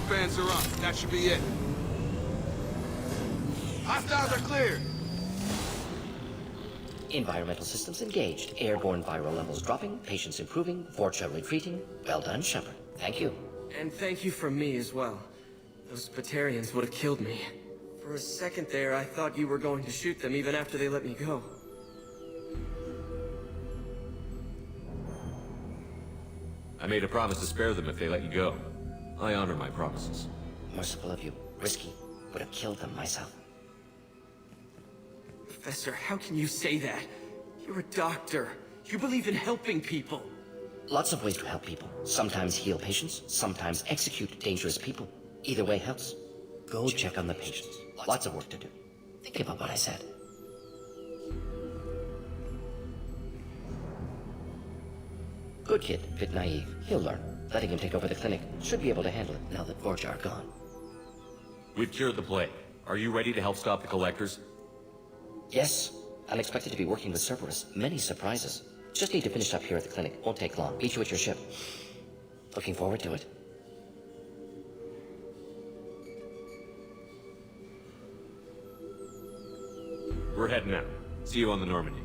fans are up. That should be it. Hostiles are cleared. Environmental systems engaged. Airborne viral levels dropping. Patients improving. Vorcha retreating. Well done, Shepard. Thank you. And thank you from me as well. Those Batarians would have killed me. For a second there, I thought you were going to shoot them even after they let me go. I made a promise to spare them if they let you go. I honor my promises. Merciful of you. Risky. Would have killed them myself. Professor, how can you say that? You're a doctor. You believe in helping people. Lots of ways to help people. Sometimes heal patients, sometimes execute dangerous people. Either way helps. Go check on the patients. Lots of work to do. Think about what I said. Good kid, bit naive. He'll learn. Letting him take over the clinic should be able to handle it now that Vorcha are gone. We've cured the plague. Are you ready to help stop the Collectors? Yes. I'm expected to be working with Cerberus. Many surprises. Just need to finish up here at the clinic. Won't take long. Meet you at your ship. Looking forward to it. We're heading out. See you on the Normandy.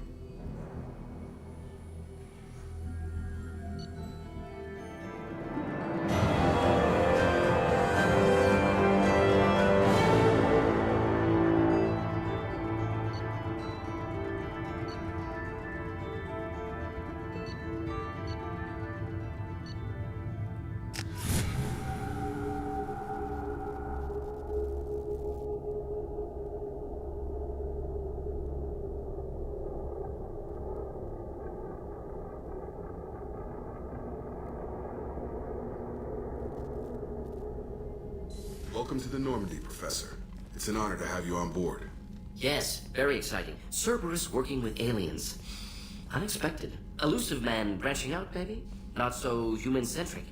Welcome to the Normandy, Professor. It's an honor to have you on board. Yes, very exciting. Cerberus working with aliens. Unexpected. Elusive man branching out, maybe? Not so human-centric.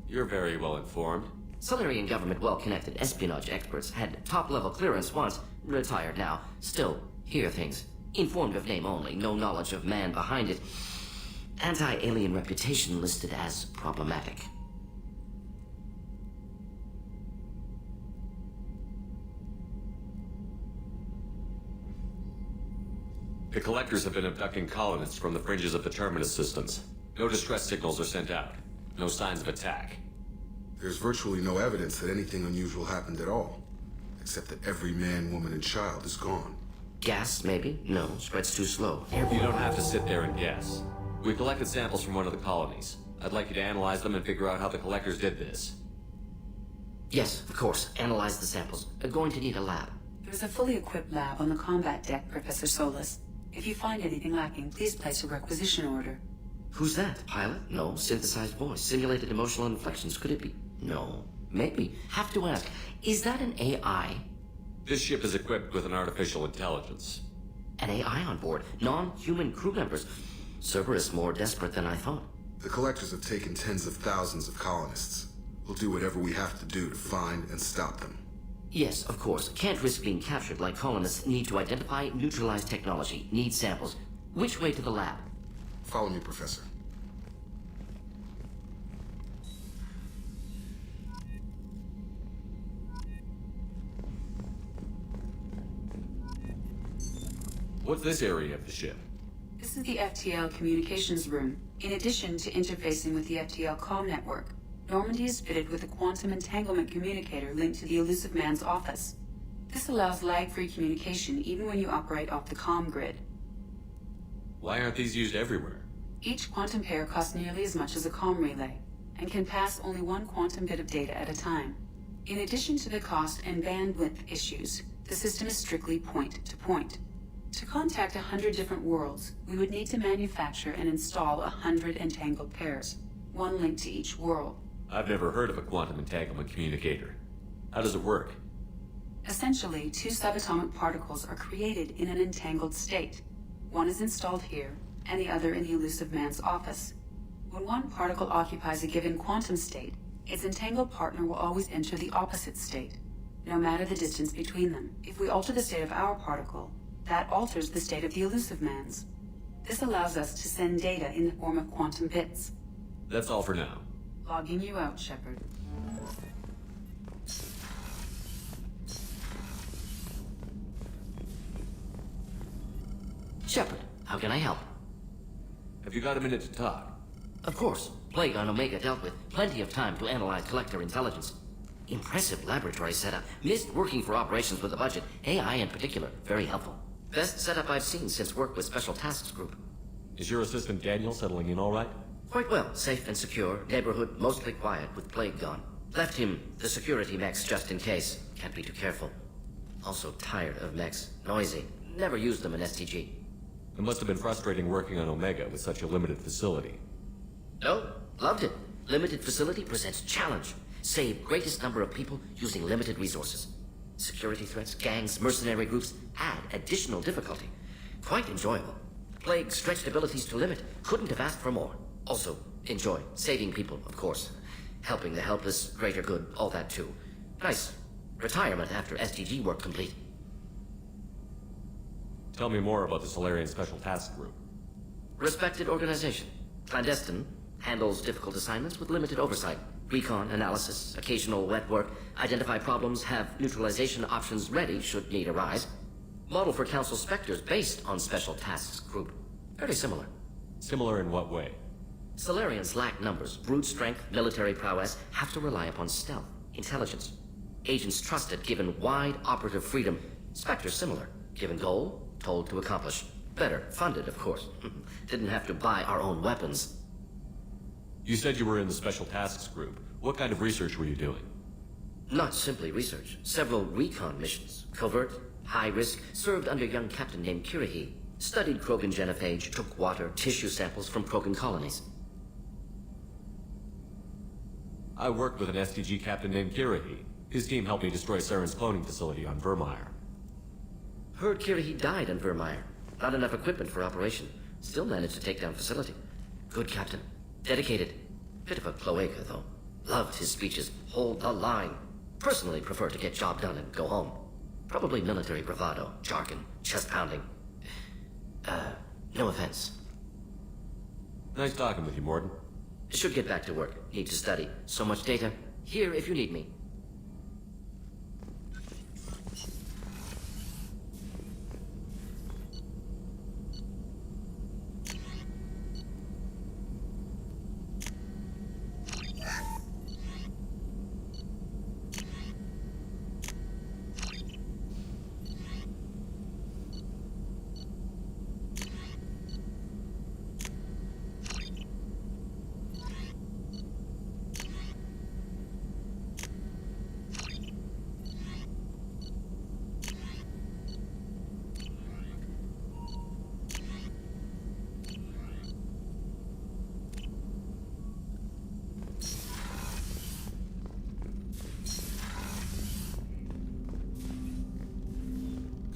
You're very well informed. Solarian government well-connected espionage experts had top-level clearance once, retired now. Still, hear things. Informed of name only, no knowledge of man behind it. Anti-alien reputation listed as problematic. The Collectors have been abducting colonists from the fringes of the Terminus systems. No distress signals are sent out. No signs of attack. There's virtually no evidence that anything unusual happened at all. Except that every man, woman, and child is gone. Gas, maybe? No, spreads too slow. You don't have to sit there and guess. We collected samples from one of the colonies. I'd like you to analyze them and figure out how the Collectors did this. Yes, of course. Analyze the samples. Going to need a lab. There's a fully equipped lab on the combat deck, Professor Solis. If you find anything lacking, please place a requisition order. Who's that? Pilot? No. Synthesized voice. Simulated emotional inflections. Could it be? No. Maybe. Have to ask. Is that an AI? This ship is equipped with an artificial intelligence. An AI on board? Non-human crew members? Cerberus more desperate than I thought. The Collectors have taken tens of thousands of colonists. We'll do whatever we have to do to find and stop them. Yes, of course. Can't risk being captured like colonists need to identify, neutralize technology, need samples. Which way to the lab? Follow me, Professor. What's this area of the ship? This is the FTL communications room. In addition to interfacing with the FTL comm network, Normandy is fitted with a quantum entanglement communicator linked to the Elusive Man's office. This allows lag-free communication even when you operate off the comm grid. Why aren't these used everywhere? Each quantum pair costs nearly as much as a comm relay, and can pass only one quantum bit of data at a time. In addition to the cost and bandwidth issues, the system is strictly point-to-point. To contact 100 different worlds, we would need to manufacture and install 100 entangled pairs, one linked to each world. I've never heard of a quantum entanglement communicator. How does it work? Essentially, two subatomic particles are created in an entangled state. One is installed here, and the other in the Elusive Man's office. When one particle occupies a given quantum state, its entangled partner will always enter the opposite state, no matter the distance between them. If we alter the state of our particle, that alters the state of the Elusive Man's. This allows us to send data in the form of quantum bits. That's all for now. Logging you out, Shepard. Shepard, how can I help? Have you got a minute to talk? Of course. Plague on Omega dealt with. Plenty of time to analyze collector intelligence. Impressive laboratory setup. Missed working for operations with a budget. AI in particular. Very helpful. Best setup I've seen since work with Special Tasks Group. Is your assistant Daniel settling in all right? Quite well. Safe and secure. Neighborhood mostly quiet with Plague gone. Left him the security mechs just in case. Can't be too careful. Also tired of mechs. Noisy. Never used them in STG. It must have been frustrating working on Omega with such a limited facility. No, loved it. Limited facility presents challenge. Save greatest number of people using limited resources. Security threats, gangs, mercenary groups add additional difficulty. Quite enjoyable. Plague stretched abilities to limit. Couldn't have asked for more. Also, enjoy. Saving people, of course. Helping the helpless, greater good, all that too. Nice. Retirement after SDG work complete. Tell me more about the Solarian Special Task Group. Respected organization. Clandestine. Handles difficult assignments with limited oversight. Recon, analysis, occasional wet work. Identify problems, have neutralization options ready should need arise. Model for Council Spectres based on Special Tasks Group. Very similar. Similar in what way? Solarians lack numbers, brute strength, military prowess, have to rely upon stealth, intelligence. Agents trusted given wide operative freedom. Spectres similar. Given goal, told to accomplish. Better, funded, of course. Didn't have to buy our own weapons. You said you were in the Special Tasks Group. What kind of research were you doing? Not simply research. Several recon missions. Covert, high risk, served under a young captain named Kirihi. Studied Krogan genophage, took water, tissue samples from Krogan colonies. I worked with an STG captain named Kirihi. His team helped me destroy Saren's cloning facility on Vermeer. Heard Kirihi died on Vermeer. Not enough equipment for operation. Still managed to take down facility. Good captain. Dedicated. Bit of a cloaca, though. Loved his speeches. Hold the line. Personally prefer to get job done and go home. Probably military bravado, jargon, chest pounding. No offense. Nice talking with you, Mordin. Should get back to work. Need to study. So much data. Here if you need me.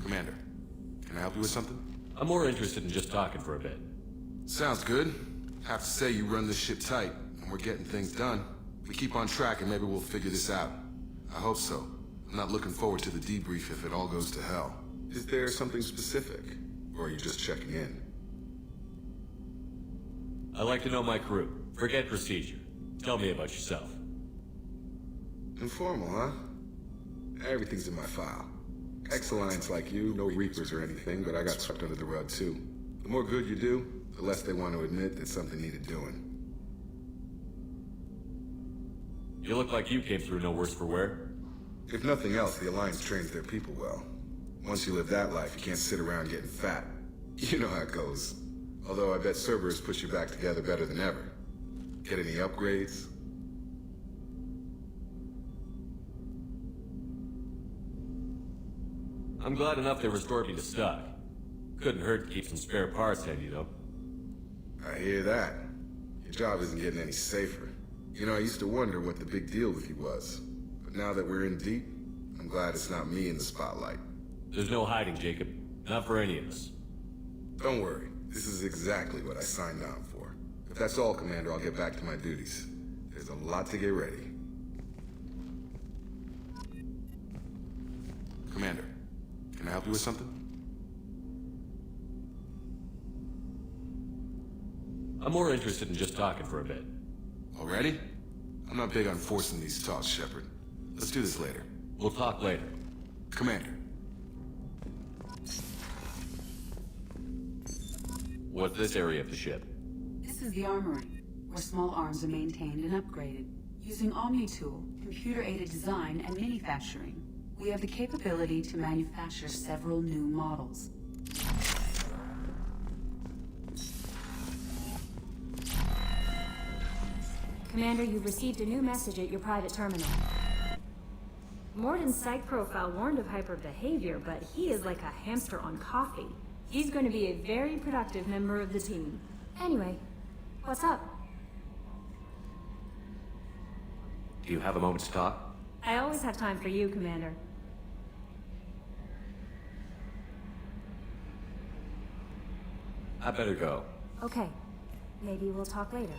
Commander, can I help you with something? I'm more interested in just talking for a bit. Sounds good. Have to say you run this ship tight, and we're getting things done. We keep on track and maybe we'll figure this out. I hope so. I'm not looking forward to the debrief if it all goes to hell. Is there something specific? Or are you just checking in? I like to know my crew. Forget procedure. Tell me about yourself. Informal, huh? Everything's in my file. Ex-Alliance like you, no Reapers or anything, but I got swept under the rug too. The more good you do, the less they want to admit that something needed doing. You look like you came through no worse for wear. If nothing else, the Alliance trains their people well. Once you live that life, you can't sit around getting fat. You know how it goes. Although I bet Cerberus puts you back together better than ever. Get any upgrades? I'm glad enough they restored me to stock. Couldn't hurt to keep some spare parts handy, though. I hear that. Your job isn't getting any safer. You know, I used to wonder what the big deal with you was. But now that we're in deep, I'm glad it's not me in the spotlight. There's no hiding, Jacob. Not for any of us. Don't worry. This is exactly what I signed on for. If that's all, Commander, I'll get back to my duties. There's a lot to get ready. Commander, can I help you with something? I'm more interested in just talking for a bit. Already? I'm not big on forcing these talks, Shepard. Let's do this later. We'll talk later. Commander. What's this area of the ship? This is the armory, where small arms are maintained and upgraded. Using Omni-Tool, computer-aided design, and manufacturing, we have the capability to manufacture several new models. Commander, you've received a new message at your private terminal. Morden's psych profile warned of hyperbehavior, but he is like a hamster on coffee. He's going to be a very productive member of the team. Anyway, what's up? Do you have a moment to talk? I always have time for you, Commander. I better go. Okay. Maybe we'll talk later.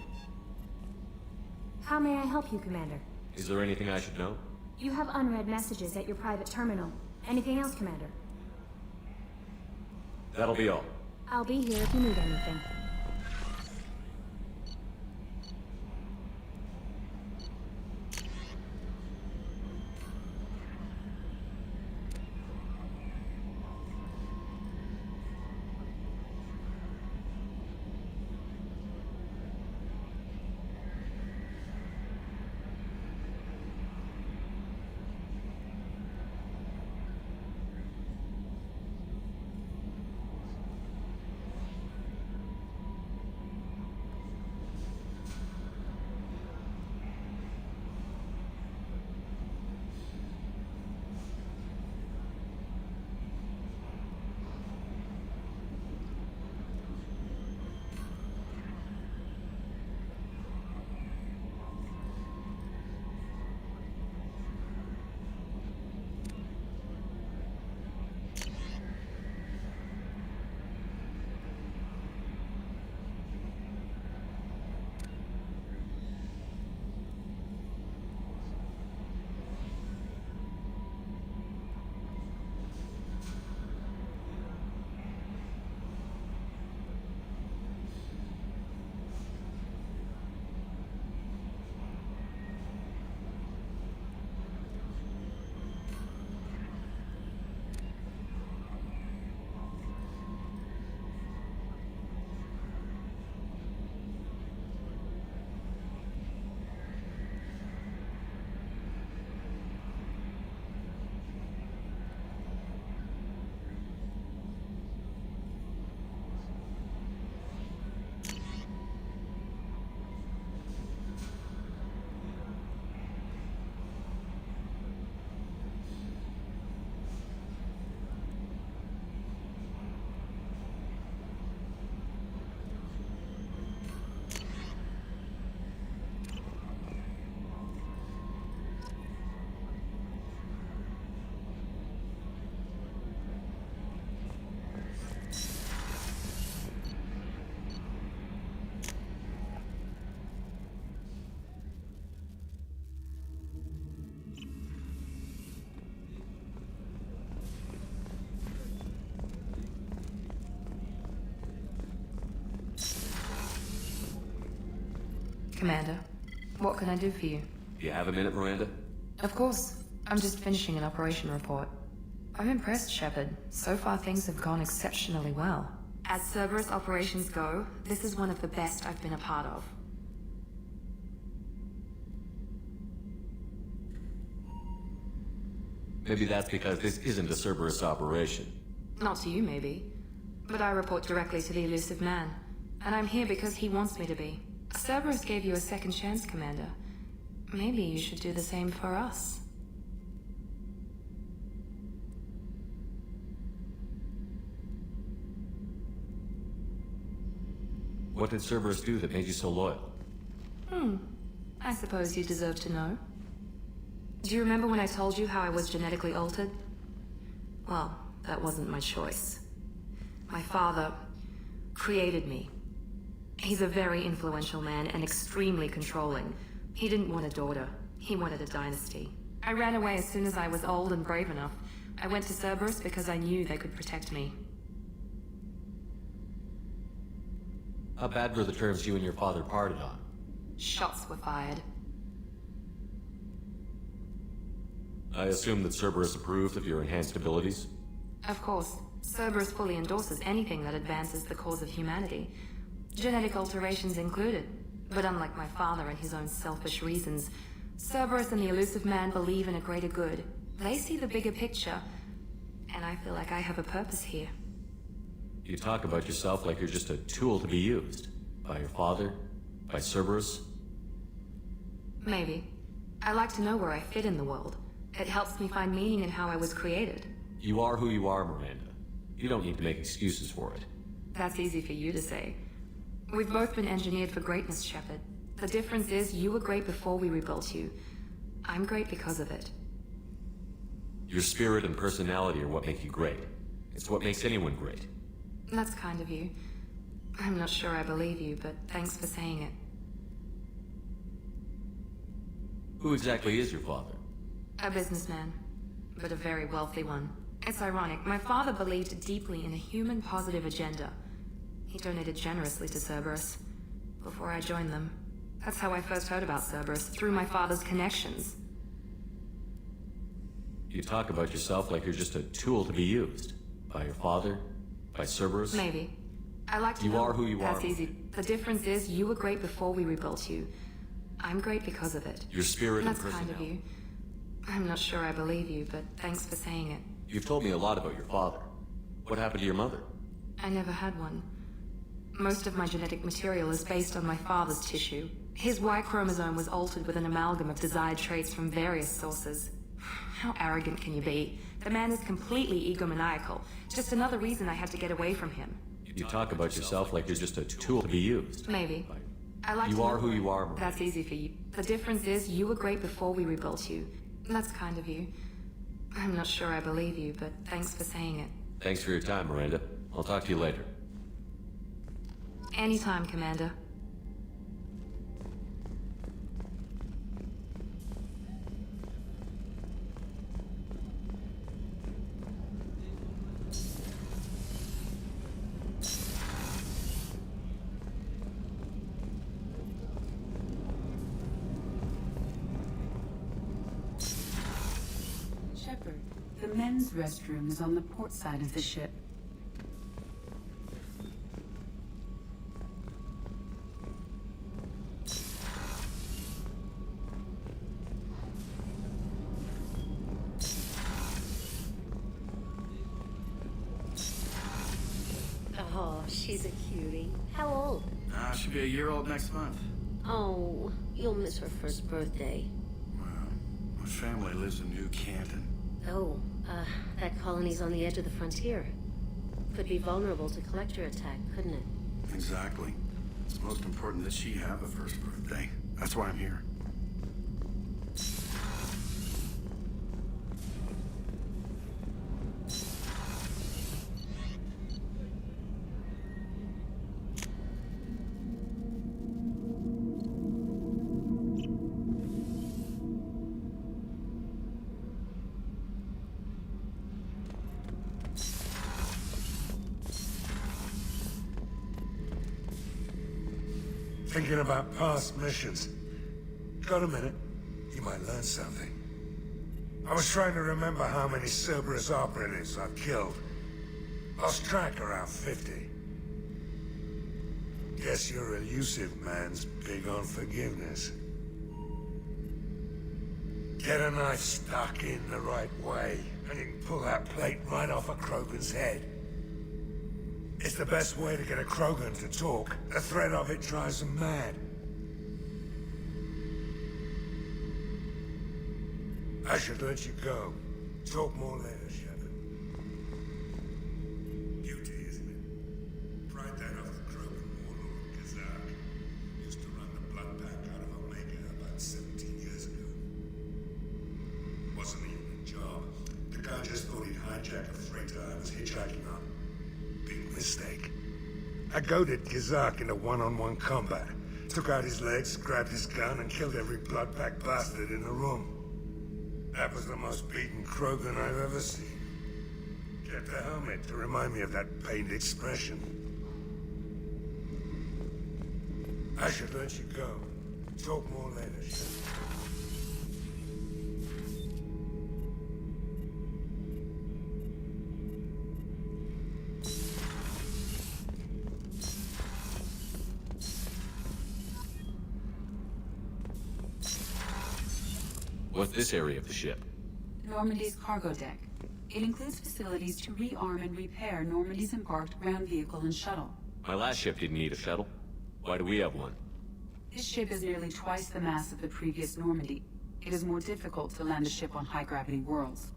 How may I help you, Commander? Is there anything I should know? You have unread messages at your private terminal. Anything else, Commander? That'll be all. I'll be here if you need anything. Commander, what can I do for you? Do you have a minute, Miranda? Of course. I'm just finishing an operation report. I'm impressed, Shepard. So far things have gone exceptionally well. As Cerberus operations go, this is one of the best I've been a part of. Maybe that's because this isn't a Cerberus operation. Not to you, maybe. But I report directly to the Elusive Man. And I'm here because he wants me to be. Cerberus gave you a second chance, Commander. Maybe you should do the same for us. What did Cerberus do that made you so loyal? I suppose you deserve to know. Do you remember when I told you how I was genetically altered? Well, that wasn't my choice. My father created me. He's a very influential man and extremely controlling. He didn't want a daughter. He wanted a dynasty. I ran away as soon as I was old and brave enough. I went to Cerberus because I knew they could protect me. How bad were the terms you and your father parted on? Shots were fired. I assume that Cerberus approved of your enhanced abilities? Of course. Cerberus fully endorses anything that advances the cause of humanity. Genetic alterations included. But unlike my father and his own selfish reasons, Cerberus and the Elusive Man believe in a greater good. They see the bigger picture, and I feel like I have a purpose here. You talk about yourself like you're just a tool to be used. By your father? By Cerberus? Maybe. I like to know where I fit in the world. It helps me find meaning in how I was created. You are who you are, Miranda. You don't need to make excuses for it. That's easy for you to say. We've both been engineered for greatness, Shepard. The difference is you were great before we rebuilt you. I'm great because of it. Your spirit and personality are what make you great. It's what makes anyone great. That's kind of you. I'm not sure I believe you, but thanks for saying it. Who exactly is your father? A businessman, but a very wealthy one. It's ironic, my father believed deeply in a human-positive agenda. He donated generously to Cerberus before I joined them. That's how I first heard about Cerberus, through my father's connections. You talk about yourself like you're just a tool to be used. By your father? By Cerberus? Maybe. I like to You know. are who you are. That's easy. The difference is you were great before we rebuilt you. I'm great because of it. Your spirit and That's kind of personality. you. I'm not sure I believe you, but thanks for saying it. You've told me a lot about your father. What happened to your mother? I never had one. Most of my genetic material is based on my father's tissue. His Y chromosome was altered with an amalgam of desired traits from various sources. How arrogant can you be? The man is completely egomaniacal. Just another reason I had to get away from him. You talk about yourself like you're just a tool to be used. Maybe. I like You to are know who where- you are, Miranda. That's easy for you. The difference is you were great before we rebuilt you. That's kind of you. I'm not sure I believe you, but thanks for saying it. Thanks for your time, Miranda. I'll talk to you later. Anytime, Commander. Shepard, the men's restroom is on the port side of the ship. Oh, she's a cutie. How old? She'll be a year old next month. Oh, you'll miss her first birthday. My family lives in New Canton. Oh, that colony's on the edge of the frontier. Could be vulnerable to collector attack, couldn't it? Exactly. It's most important that she have a first birthday. That's why I'm here. Thinking about past missions. Got a minute? You might learn something. I was trying to remember how many Cerberus operatives I've killed. Lost track around 50. Guess your elusive man's big on forgiveness. Get a knife stuck in the right way, and you can pull that plate right off a Krogan's head. It's the best way to get a Krogan to talk. The threat of it drives them mad. I should let you go. Talk more later, Shepard. Beauty, isn't it? Pried that off the Krogan warlord, Kazak. Used to run the blood pack out of Omega about 17 years ago. Wasn't even a job. The guy just thought he'd hijack a freighter I was hitchhiking on. Big mistake. I goaded Kazak into one-on-one combat. Took out his legs, grabbed his gun, and killed every blood-pack bastard in the room. That was the most beaten Krogan I've ever seen. Kept the helmet to remind me of that pained expression. I should let you go. Talk more later, Shepard. What's this area of the ship? Normandy's cargo deck. It includes facilities to rearm and repair Normandy's embarked ground vehicle and shuttle. My last ship didn't need a shuttle. Why do we have one? This ship is nearly twice the mass of the previous Normandy. It is more difficult to land a ship on high-gravity worlds.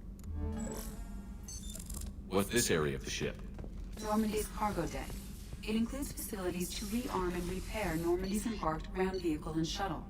What's this area of the ship? Normandy's cargo deck. It includes facilities to rearm and repair Normandy's embarked ground vehicle and shuttle.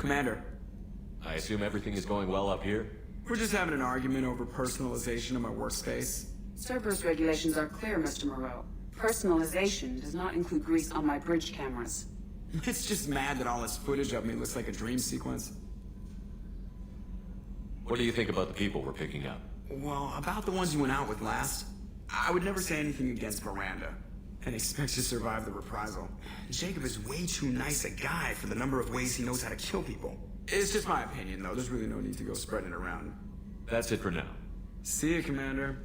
Commander. I assume everything is going well up here? We're just having an argument over personalization of my workspace. Cerberus regulations are clear, Mr. Moreau. Personalization does not include grease on my bridge cameras. It's just mad that all this footage of me looks like a dream sequence. What do you think about the people we're picking up? Well, about the ones you went out with last, I would never say anything against Miranda, and expect to survive the reprisal. Jacob is way too nice a guy for the number of ways he knows how to kill people. It's just my opinion, though. There's really no need to go spreading it around. That's it for now. See you, Commander.